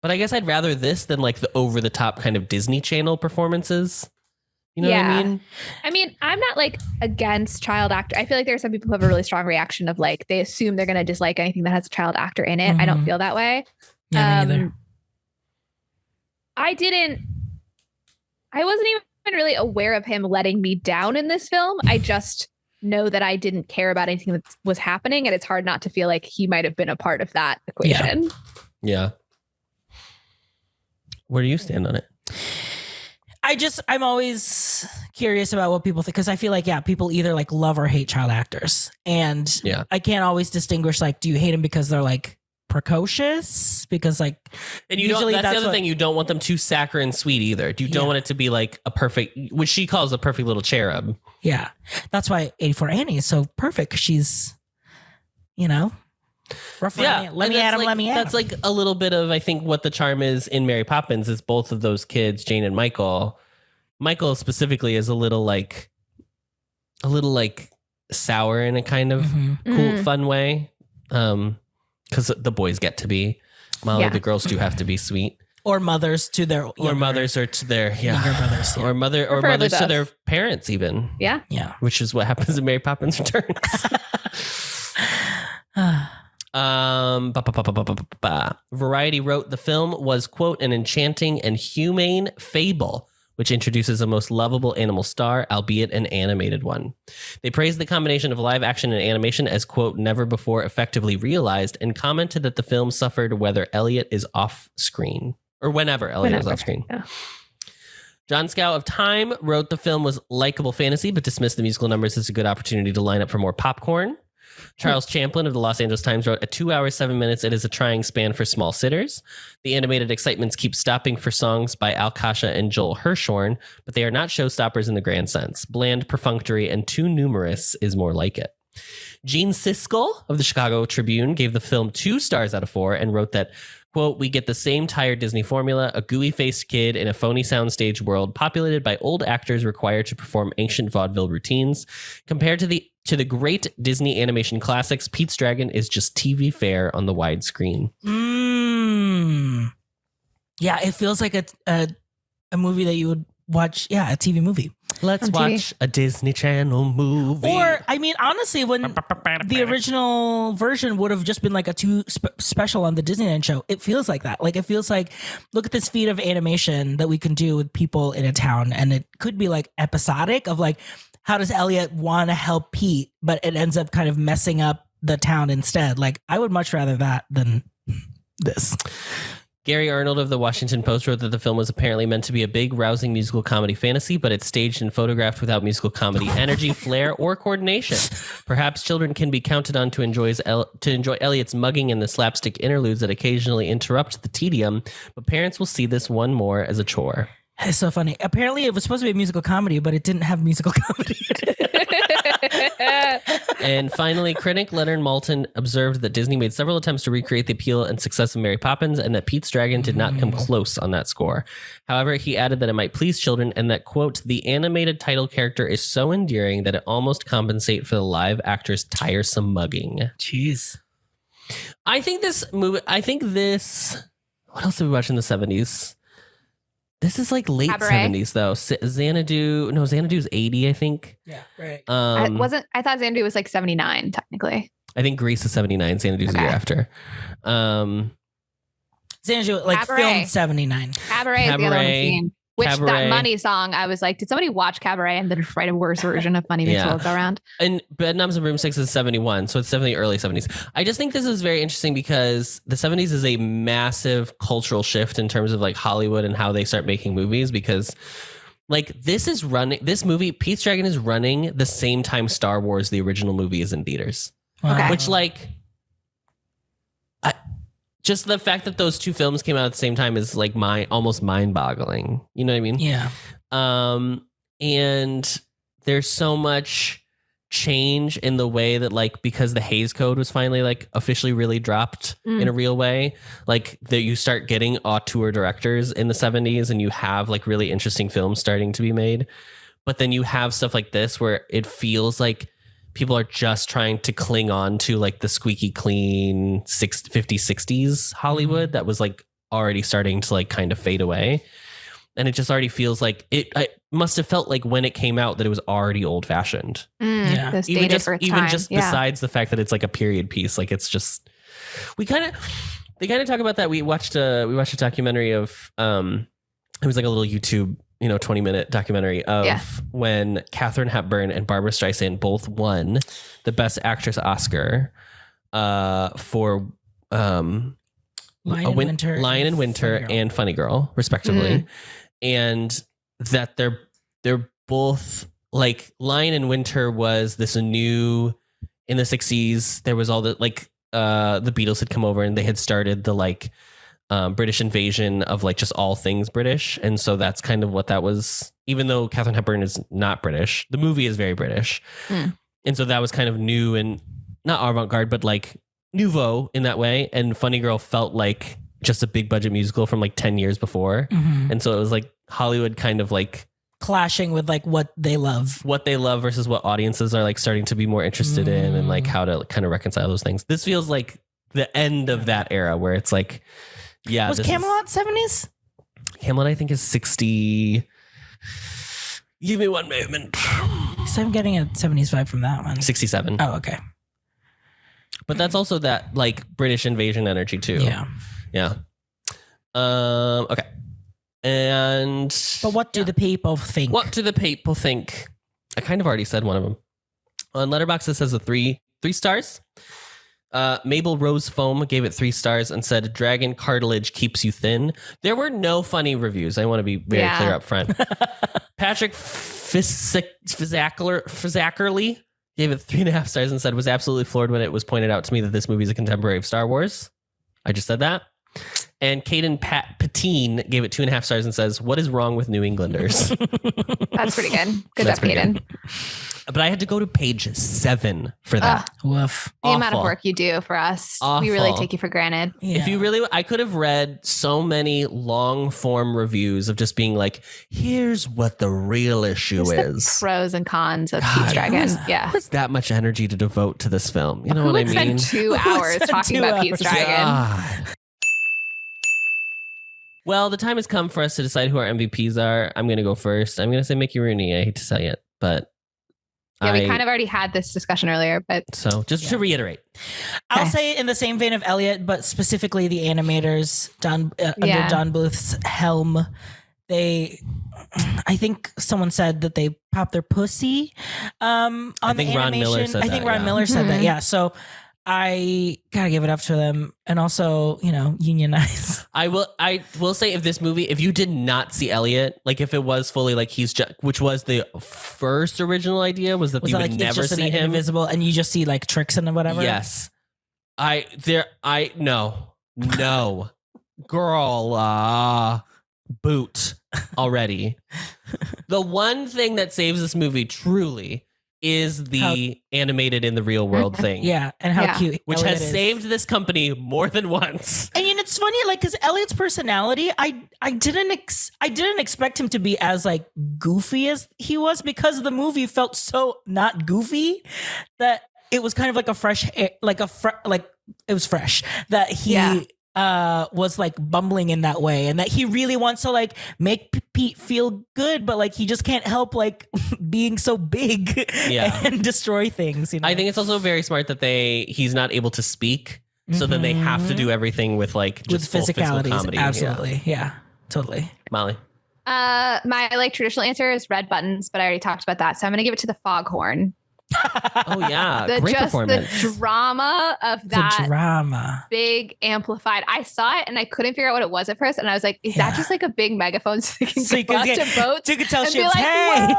But I guess I'd rather this than like the over the top kind of Disney Channel performances. You know what I mean? I mean, I'm not like against child actor. I feel like there are some people who have a really strong reation of like, they assume they're going to dislike anything that has a child actor in it. I don't feel that way. Yeah, me either. I wasn't even really aware of him letting me down in this film. I just know that I didn't care about anything that was happening, and it's hard not to feel like he might have been a part of that equation. Yeah. Where do you stand on it? I'm always curious about what people think, because I feel like, people either like love or hate child actors. And I can't always distinguish, like, do you hate them because they're like precocious? Because like, and you don't, that's the other thing, you don't want them too saccharine sweet either. You don't want it to be like a perfect, which she calls a perfect little cherub. Yeah. That's why 84 Annie is so perfect. She's, rough. Let me at him. That's like a little bit of, I think, what the charm is in Mary Poppins is both of those kids, Jane and Michael. Michael specifically is a little like sour in a kind of cool, fun way. Because the boys get to be, while the girls do have to be sweet. Or mothers to their younger brothers, brothers, or mothers to their parents, even. Yeah, which is what happens in Mary Poppins Returns. Variety wrote the film was, quote, an enchanting and humane fable which introduces a most lovable animal star, albeit an animated one. They praised the combination of live action and animation as, quote, never before effectively realized, and commented that the film suffered whether Elliott is off screen, or whenever Elliott is off screen. John Scow of Time wrote the film was likable fantasy, but dismissed the musical numbers as a good opportunity to line up for more popcorn. Charles Champlin of the Los Angeles Times wrote, at 2 hours, 7 minutes, it is a trying span for small sitters. The animated excitements keep stopping for songs by Al Kasha and Joel Hirschhorn, but they are not showstoppers in the grand sense. Bland, perfunctory, and too numerous is more like it. Gene Siskel of the Chicago Tribune gave the film 2 stars out of 4 and wrote that, quote, we get the same tired Disney formula, a gooey-faced kid in a phony soundstage world populated by old actors required to perform ancient vaudeville routines. Compared to the great Disney animation classics, Pete's Dragon is just TV fare on the widescreen. Yeah, it feels like a movie that you would watch, a TV movie. Let's watch a Disney Channel movie. Or, I mean, honestly, when the original version would have just been like a 2 special on the Disneyland show, it feels like that. Like, it feels like, look at this feat of animation that we can do with people in a town. And it could be like episodic of like, how does Elliott want to help Pete, but it ends up kind of messing up the town instead. Like, I would much rather that than this. Gary Arnold of the Washington Post wrote that the film was apparently meant to be a big, rousing musical comedy fantasy, but it's staged and photographed without musical comedy energy, flair, or coordination. Perhaps children can be counted on to enjoy Elliott's mugging and the slapstick interludes that occasionally interrupt the tedium, but parents will see this one more as a chore. It's so funny. Apparently, it was supposed to be a musical comedy, but it didn't have musical comedy. And finally, critic Leonard Maltin observed that Disney made several attempts to recreate the appeal and success of Mary Poppins and that Pete's Dragon did not come close on that score. However, he added that it might please children and that, quote, the animated title character is so endearing that it almost compensates for the live actor's tiresome mugging. Jeez. I think this, what else did we watch in the 70s? This is like late Cabaret. 70s though. Xanadu's 80, I think. Yeah, right. I thought Xanadu was like 79 technically. I think Grease is 79, Xanadu's the year after. Xanadu like Cabaret. filmed 79. Cabaret is the other one I've seen. Which Cabaret. that Money song, I was like, did somebody watch Cabaret and then write a worse version of Money Makes the World Go Round? And Bedknobs and Broomsticks is 71, so it's definitely early 70s. I just think this is very interesting because the 70s is a massive cultural shift in terms of like Hollywood and how they start making movies because like this movie, Pete's Dragon is running the same time Star Wars, the original movie, is in theaters. Okay. Which like... just the fact that those 2 films came out at the same time is like almost mind-boggling. You know what I mean? Yeah. And there's so much change in the way that like because the Hays Code was finally like officially really dropped in a real way, like that you start getting auteur directors in the 70s and you have like really interesting films starting to be made. But then you have stuff like this where it feels like people are just trying to cling on to like the squeaky clean 50s, 60s Hollywood that was like already starting to like kind of fade away. And it just already feels like it must have felt like when it came out that it was already old fashioned. Yeah. Even just besides the fact that it's like a period piece, like it's just, they kind of talk about that. We watched a documentary of, it was like a little YouTube 20-minute documentary of when Katharine Hepburn and Barbara Streisand both won the Best Actress Oscar for Lion in Winter and Funny Girl, respectively. And that they're both like Lion in Winter was this new in the 60s. There was all the like the Beatles had come over and they had started the like British invasion of like just all things British. And so that's kind of what that was, even though Katharine Hepburn is not British, the movie is very British. And so that was kind of new and not avant-garde, but like nouveau in that way. And Funny Girl felt like just a big budget musical from like 10 years before. And so it was like Hollywood kind of like clashing with like what they love versus what audiences are like starting to be more interested in and like how to kind of reconcile those things. This feels like the end of that era where it's like, yeah. Was Camelot 70s? Camelot, I think, is 60. Give me one moment. So I'm getting a 75 from that one. 67. Oh, okay. But that's also that like British invasion energy too. Yeah. Okay. But what do the people think? What do the people think? I kind of already said one of them. On Letterboxd, it says a three stars. Mabel Rose Foam gave it 3 stars and said, dragon cartilage keeps you thin. There were no funny reviews. I want to be very clear up front. Patrick Fizzackerly gave it 3.5 stars and said, was absolutely floored when it was pointed out to me that this movie is a contemporary of Star Wars. I just said that. And Caden Patine gave it 2.5 stars and says, what is wrong with New Englanders? That's pretty good. Good job, Caden. But I had to go to page 7 for that. Woof. The amount of work you do for us. We really take you for granted. Yeah. If you really, I could have read so many long form reviews of just being like, here's what the real issue is. The pros and cons of Pete's Dragon. Yeah. What's that much energy to devote to this film? You know what I mean? Spend 2 hours talking about Pete's Dragon. Well, the time has come for us to decide who our MVPs are. I'm going to go first. I'm going to say Mickey Rooney. I hate to say it, but yeah, we kind of already had this discussion earlier, but so just to reiterate, I'll say in the same vein of Elliott, but specifically the animators under Don Bluth's helm. I think someone said that they popped their pussy on the animation. Ron Miller said I think Ron Miller said that. Yeah, so I gotta give it up to them, and also unionize. I will say, if this movie, if you did not see Elliott, like if it was fully like he's just, which was the first original idea, was that you would never see him invisible, and you just see like tricks and whatever. Yes, no, girl, boot already. The one thing that saves this movie truly is the animated in the real world thing. Yeah, and how cute. Which Elliott has saved this company more than once. And it's funny, like, because Elliott's personality, I didn't expect him to be as like goofy as he was, because the movie felt so not goofy that it was kind of like a fresh, it was fresh that he was like bumbling in that way, and that he really wants to like make Pete feel good, but like he just can't help like being so big and destroy things. I think it's also very smart that he's not able to speak, so then they have to do everything with like just with physicality. Physical comedy. Absolutely, yeah, totally. Molly, my like traditional answer is red buttons, but I already talked about that, so I'm gonna give it to the foghorn. Oh yeah, great performance. The drama of that big amplified. I saw it and I couldn't figure out what it was at first, and I was like, "Is that just like a big megaphone so you can go out to boats? You can tell ships, like, hey,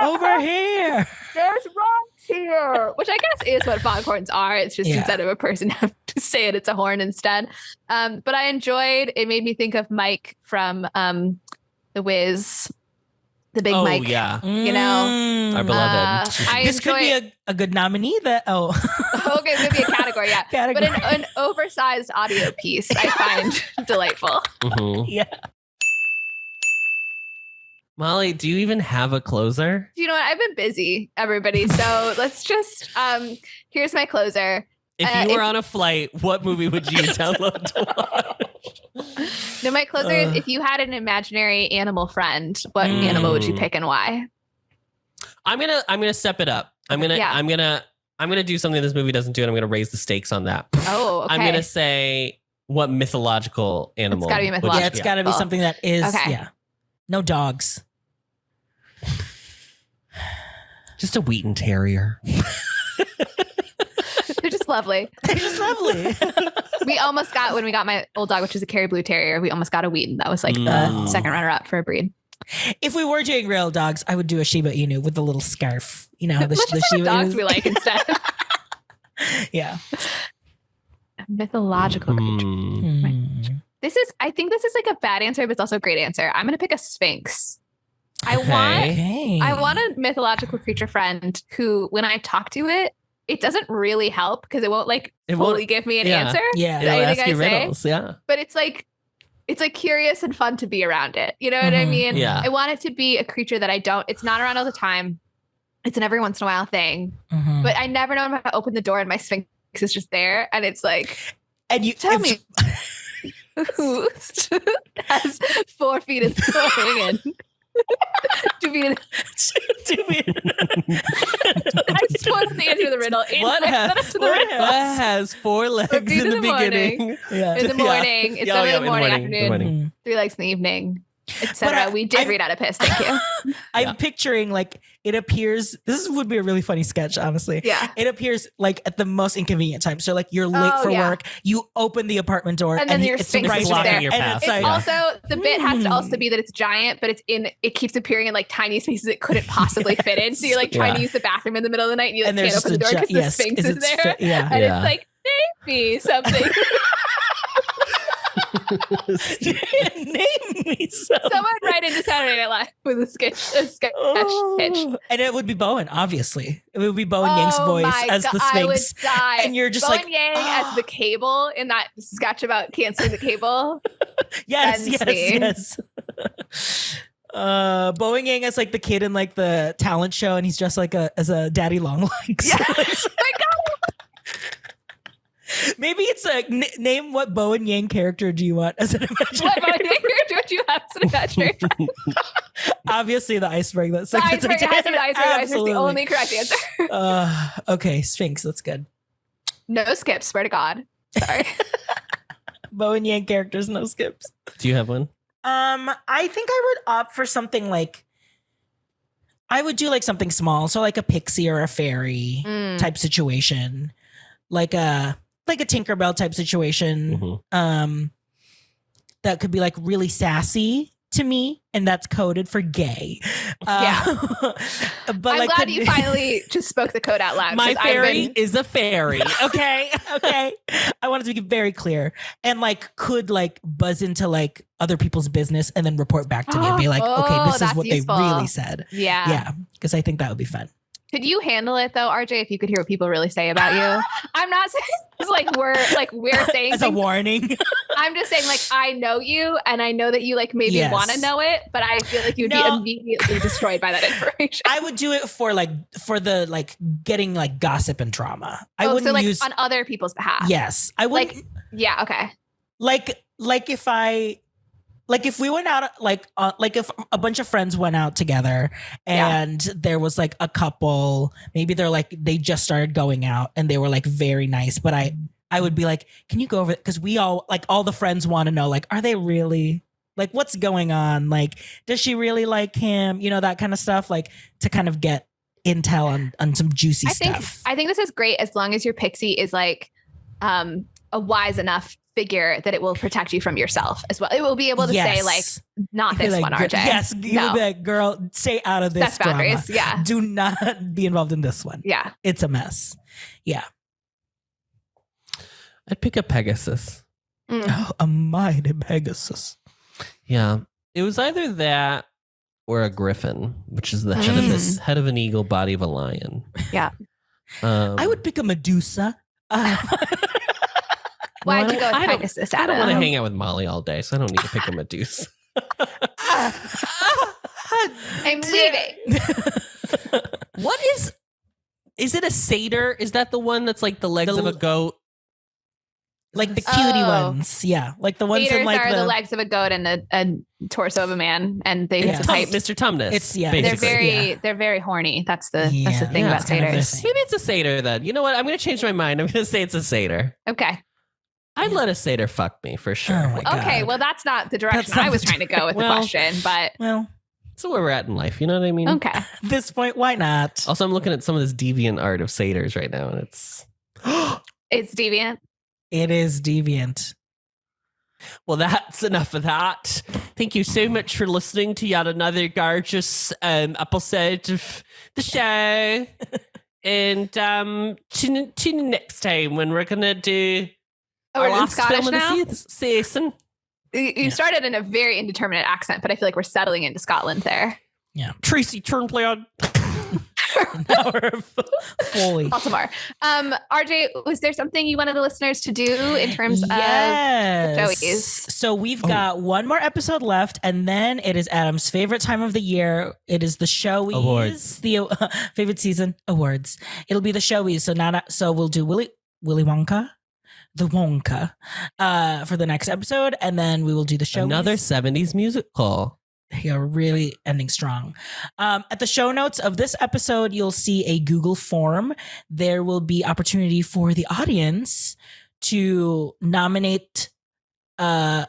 over here, there's rocks here." Which I guess is what foghorns are. It's just instead of a person, you have to say it. It's a horn instead. But I enjoyed. It made me think of Mike from The Wiz. The big Mike, our beloved. This could be a good nominee. Okay, maybe a category, but an oversized audio piece I find delightful. Mm-hmm. Yeah. Molly, do you even have a closer? You know what? I've been busy, everybody. So let's just. Here's my closer. If you were on a flight, what movie would you download to watch? No, my closer is, if you had an imaginary animal friend, what animal would you pick and why? I'm gonna step it up. I'm gonna do something this movie doesn't do, and I'm gonna raise the stakes on that. Oh, okay. I'm gonna say, what mythological animal? It's gotta be mythological. Yeah, it's gotta be something that is no dogs. Just a Wheaton Terrier. They're just lovely. We almost got, when we got my old dog, which is a Kerry Blue Terrier, we almost got a Wheaton. That was like the second runner up for a breed. If we were doing real dogs, I would do a Shiba Inu with the little scarf. You know, the Shiba dogs we like instead. Yeah. A mythological creature. I think this is like a bad answer, but it's also a great answer. I'm going to pick a Sphinx. I want a mythological creature friend who, when I talk to it, it doesn't really help because it won't like fully give me an answer. Yeah, it'll ask you riddles. Yeah, but it's like curious and fun to be around it. You know what I mean? Yeah. I want it to be a creature that it's not around all the time. It's an every once in a while thing. But I never know if I open the door and my Sphinx is just there, and it's like, and you tell me who has 4 feet in throwing in. 2 feet. I suppose the answer to the riddle. What has 4 legs in the beginning? In the morning. It's 7 in the morning, afternoon. 3 legs in the evening. etc. We did read out a piss. Thank you. I'm picturing like it appears. This would be a really funny sketch, honestly. Yeah. It appears like at the most inconvenient time. So like you're late for work. You open the apartment door, and then your it's Sphinx right is blocking there. your path. It's also the bit has to also be that it's giant, but it keeps appearing in like tiny spaces it couldn't possibly fit in. So you're like trying to use the bathroom in the middle of the night, and you like, can't open the door because the Sphinx is there. And it's like maybe something. Name me something. Someone write into Saturday Night Live with a sketch pitch. And it would be Bowen, obviously. It would be Bowen Yang's voice as the Sphinx. I would die. And you're just Bowen Yang as the cable in that sketch about canceling the cable. Yes. Bowen Yang as like the kid in like the talent show, and he's dressed like as a daddy long legs. Yeah. Oh my God. Maybe it's like name what Bowen Yang character do you want as an imaginary? What Bowen Yang character do you have as an imaginary friend? Obviously, the iceberg. That's the iceberg has to be the iceberg. Absolutely. The only correct answer. Okay, Sphinx. That's good. No skips. Swear to God. Sorry. Bowen Yang characters, no skips. Do you have one? I think I would opt for something like. I would do like something small, so like a pixie or a fairy type situation, like a Tinkerbell type situation. That could be like really sassy to me, and that's coded for gay. But I'm glad you finally just spoke the code out loud. My fairy is a fairy. Okay. I wanted to be very clear, and like could like buzz into like other people's business and then report back to me and be like, okay, this is what they really said. Yeah, because I think that would be fun. Could you handle it though, RJ, if you could hear what people really say about you? I'm not saying it's like we're saying as a warning. I'm just saying like I know you and I know that you like maybe want to know it, but I feel like you'd be immediately destroyed by that information. I would do it for the like getting like gossip and trauma. I wouldn't so like use on other people's behalf. Yes. I would okay. Like if we went out, like if a bunch of friends went out together and there was like a couple, maybe they just started going out and they were like very nice, but I would be like, can you go over it? Because we all like all the friends want to know, like, are they really like, what's going on? Like, does she really like him? You know, that kind of stuff, like to kind of get intel on some juicy stuff. I think this is great as long as your pixie is like a wise enough figure that it will protect you from yourself as well. It will be able to say like, not this one, RJ. Yes, you will be like, girl, stay out of this. That's boundaries. Drama. Yeah. Do not be involved in this one. Yeah. It's a mess. Yeah. I'd pick a Pegasus. Oh, a mighty Pegasus. Yeah. It was either that or a griffin, which is the head of an eagle, body of a lion. Yeah. I would pick a Medusa. Why'd you go with Pegasus, Adam? I don't want to hang out with Molly all day, so I don't need to pick a Medusa. I'm leaving. What is it a satyr? Is that the one that's like the legs of a goat? Like the cutie ones. Yeah. Like the ones Satyrs in like are the legs of a goat and a torso of a man, and they type Mr. Tumnus. It's they're very horny. That's the thing about satyrs. Maybe it's a satyr then. You know what? I'm going to change my mind. I'm going to say it's a satyr. Okay. I'd let a satyr fuck me for sure. Oh my God. Okay, well, that's not the direction I was trying to go with the question, but that's where we're at in life. You know what I mean? Okay. At this point, why not? Also, I'm looking at some of this deviant art of satyrs right now, and it's it's deviant. It is deviant. Well, that's enough of that. Thank you so much for listening to yet another gorgeous episode of the show. And tune in next time when we're gonna do our last film of the season. You started in a very indeterminate accent, but I feel like we're settling into Scotland there. Yeah, Tracy Turnblad. Fully. Baltimore. RJ, was there something you wanted the listeners to do in terms of Showgays? So we've got one more episode left, and then it is Adam's favorite time of the year. It is the Showies Awards. The favorite season awards. It'll be the Showies. So we'll do Willy Wonka. The Wonka for the next episode, and then we will do the Showies. Another 70s musical. They are really ending strong. At the show notes of this episode, you'll see a Google form. There will be opportunity for the audience to nominate an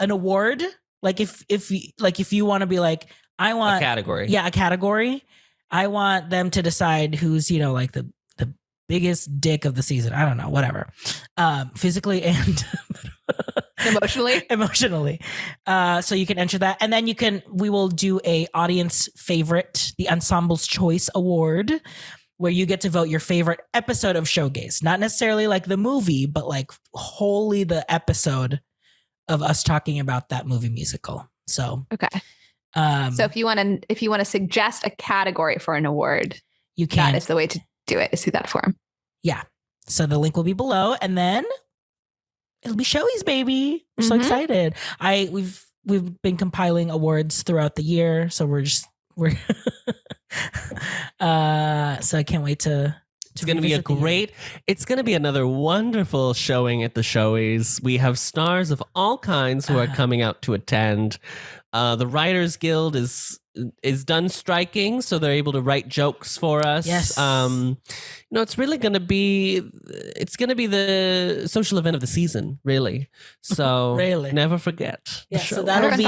award Like if you want to be like, I want a category. Yeah, a category. I want them to decide who's, like the biggest dick of the season. I don't know, whatever. Physically and emotionally. So you can enter that. And then we will do a audience favorite, the Ensemble's Choice Award, where you get to vote your favorite episode of Showgays. Not necessarily like the movie, but like wholly the episode of us talking about that movie musical. So okay. So if you want to suggest a category for an award, you can. That is the way to do it, is through that form. Yeah. So the link will be below, and then it'll be Showies, baby. We're so excited. We've been compiling awards throughout the year, so we're so I can't wait to. It's going to be it's going to be another wonderful showing at the Showies. We have stars of all kinds who are coming out to attend. The Writers Guild is done striking, so they're able to write jokes for us. Yes. It's really going to be the social event of the season, really. So really, never forget. Yeah, so that'll be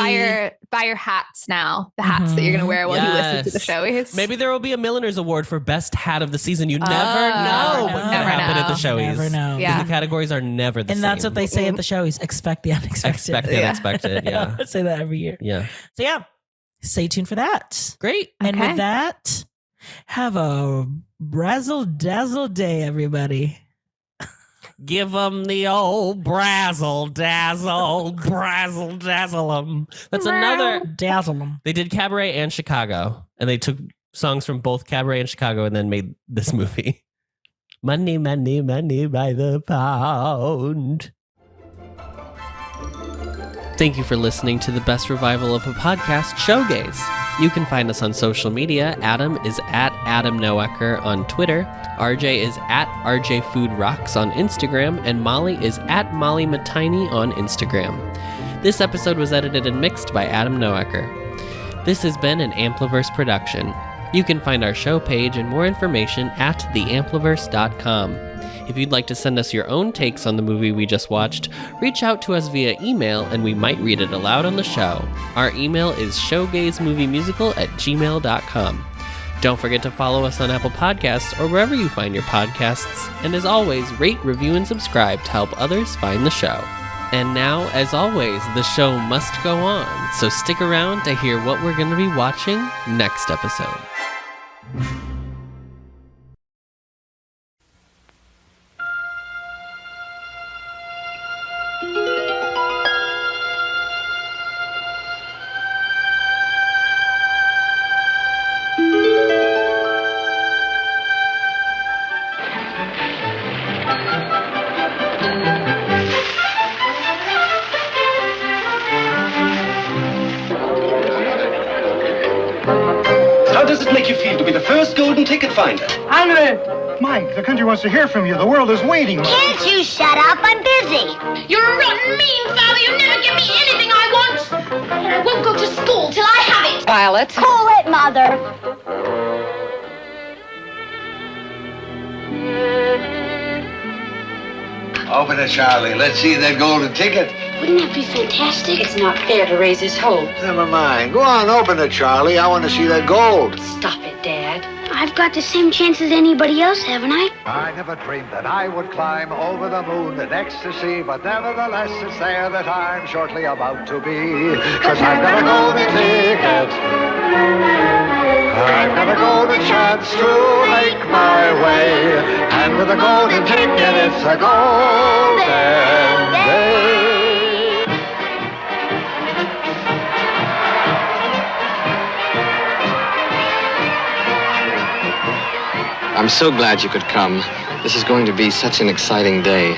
buy your hats now. The hats that you're going to wear while you listen to the Showies. Maybe there will be a Milliners Award for best hat of the season. You never know what can happen at the Showies. Never know. Yeah. The categories are never the same. And that's what they say at the Showies. Expect the unexpected. Expect the unexpected. Yeah. I say that every year. Yeah. So yeah, stay tuned for that. Great. And with that, have a brazzle dazzle day, everybody. Give them the old brazzle dazzle, brazzle dazzle them. That's another dazzle them. They did Cabaret and Chicago, and they took songs from both Cabaret and Chicago and then made this movie. Money, money, money by the pound. Thank you for listening to the best revival of a podcast, Showgays. You can find us on social media. Adam is at Adam Noecker on Twitter. RJ is at RJ Food Rocks on Instagram. And Molly is at Molly Matiny on Instagram. This episode was edited and mixed by Adam Noecker. This has been an Ampliverse production. You can find our show page and more information at theampliverse.com. If you'd like to send us your own takes on the movie we just watched, reach out to us via email and we might read it aloud on the show. Our email is showgaysmoviemusical@gmail.com. Don't forget to follow us on Apple Podcasts or wherever you find your podcasts. And as always, rate, review, and subscribe to help others find the show. And now, as always, the show must go on, so stick around to hear what we're going to be watching next episode. How does it make you feel to be the first golden ticket finder? Henry! Mike, the country wants to hear from you. The world is waiting. Can't you shut up? I'm busy. You're a rotten, mean father. You never give me anything I want. And I won't go to school till I have it. Violet. Cool it, Mother. Open it, Charlie. Let's see that golden ticket. Wouldn't that be fantastic? It's not fair to raise his hope. Never mind. Go on, open it, Charlie. I want to see that gold. Stop it, Dad. I've got the same chance as anybody else, haven't I? I never dreamed that I would climb over the moon in ecstasy, but nevertheless it's there that I'm shortly about to be. 'Cause I've got a golden ticket. I've got a golden chance to make my way. And with a golden ticket, it's a golden day. I'm so glad you could come. This is going to be such an exciting day.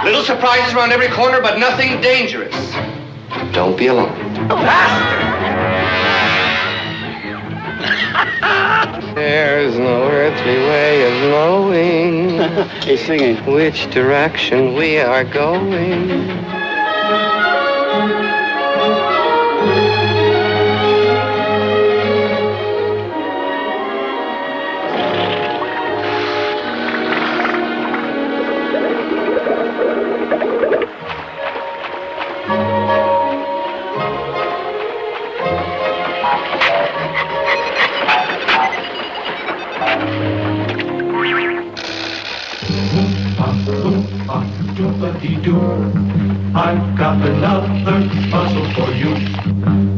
Little surprises around every corner, but nothing dangerous. Don't be alarmed. There's no earthly way of knowing He's singing. which direction we are going. I've got another puzzle for you.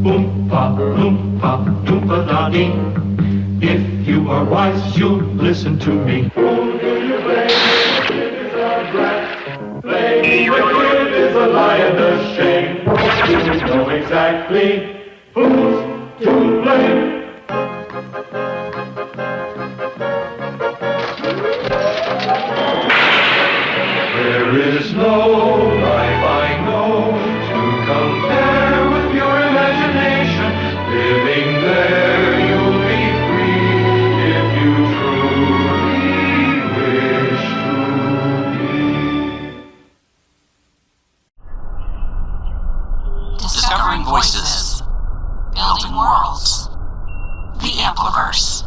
Oompa, loompa, doompa da dee. If you are wise, you'll listen to me. Who do you blame? The kid is a brat. Blaming the kid is a lie and a shame. You know exactly who's to blame. There is no life I know to compare with your imagination. Living there, you'll be free if you truly wish to be. Discovering voices, building worlds. The Ampliverse.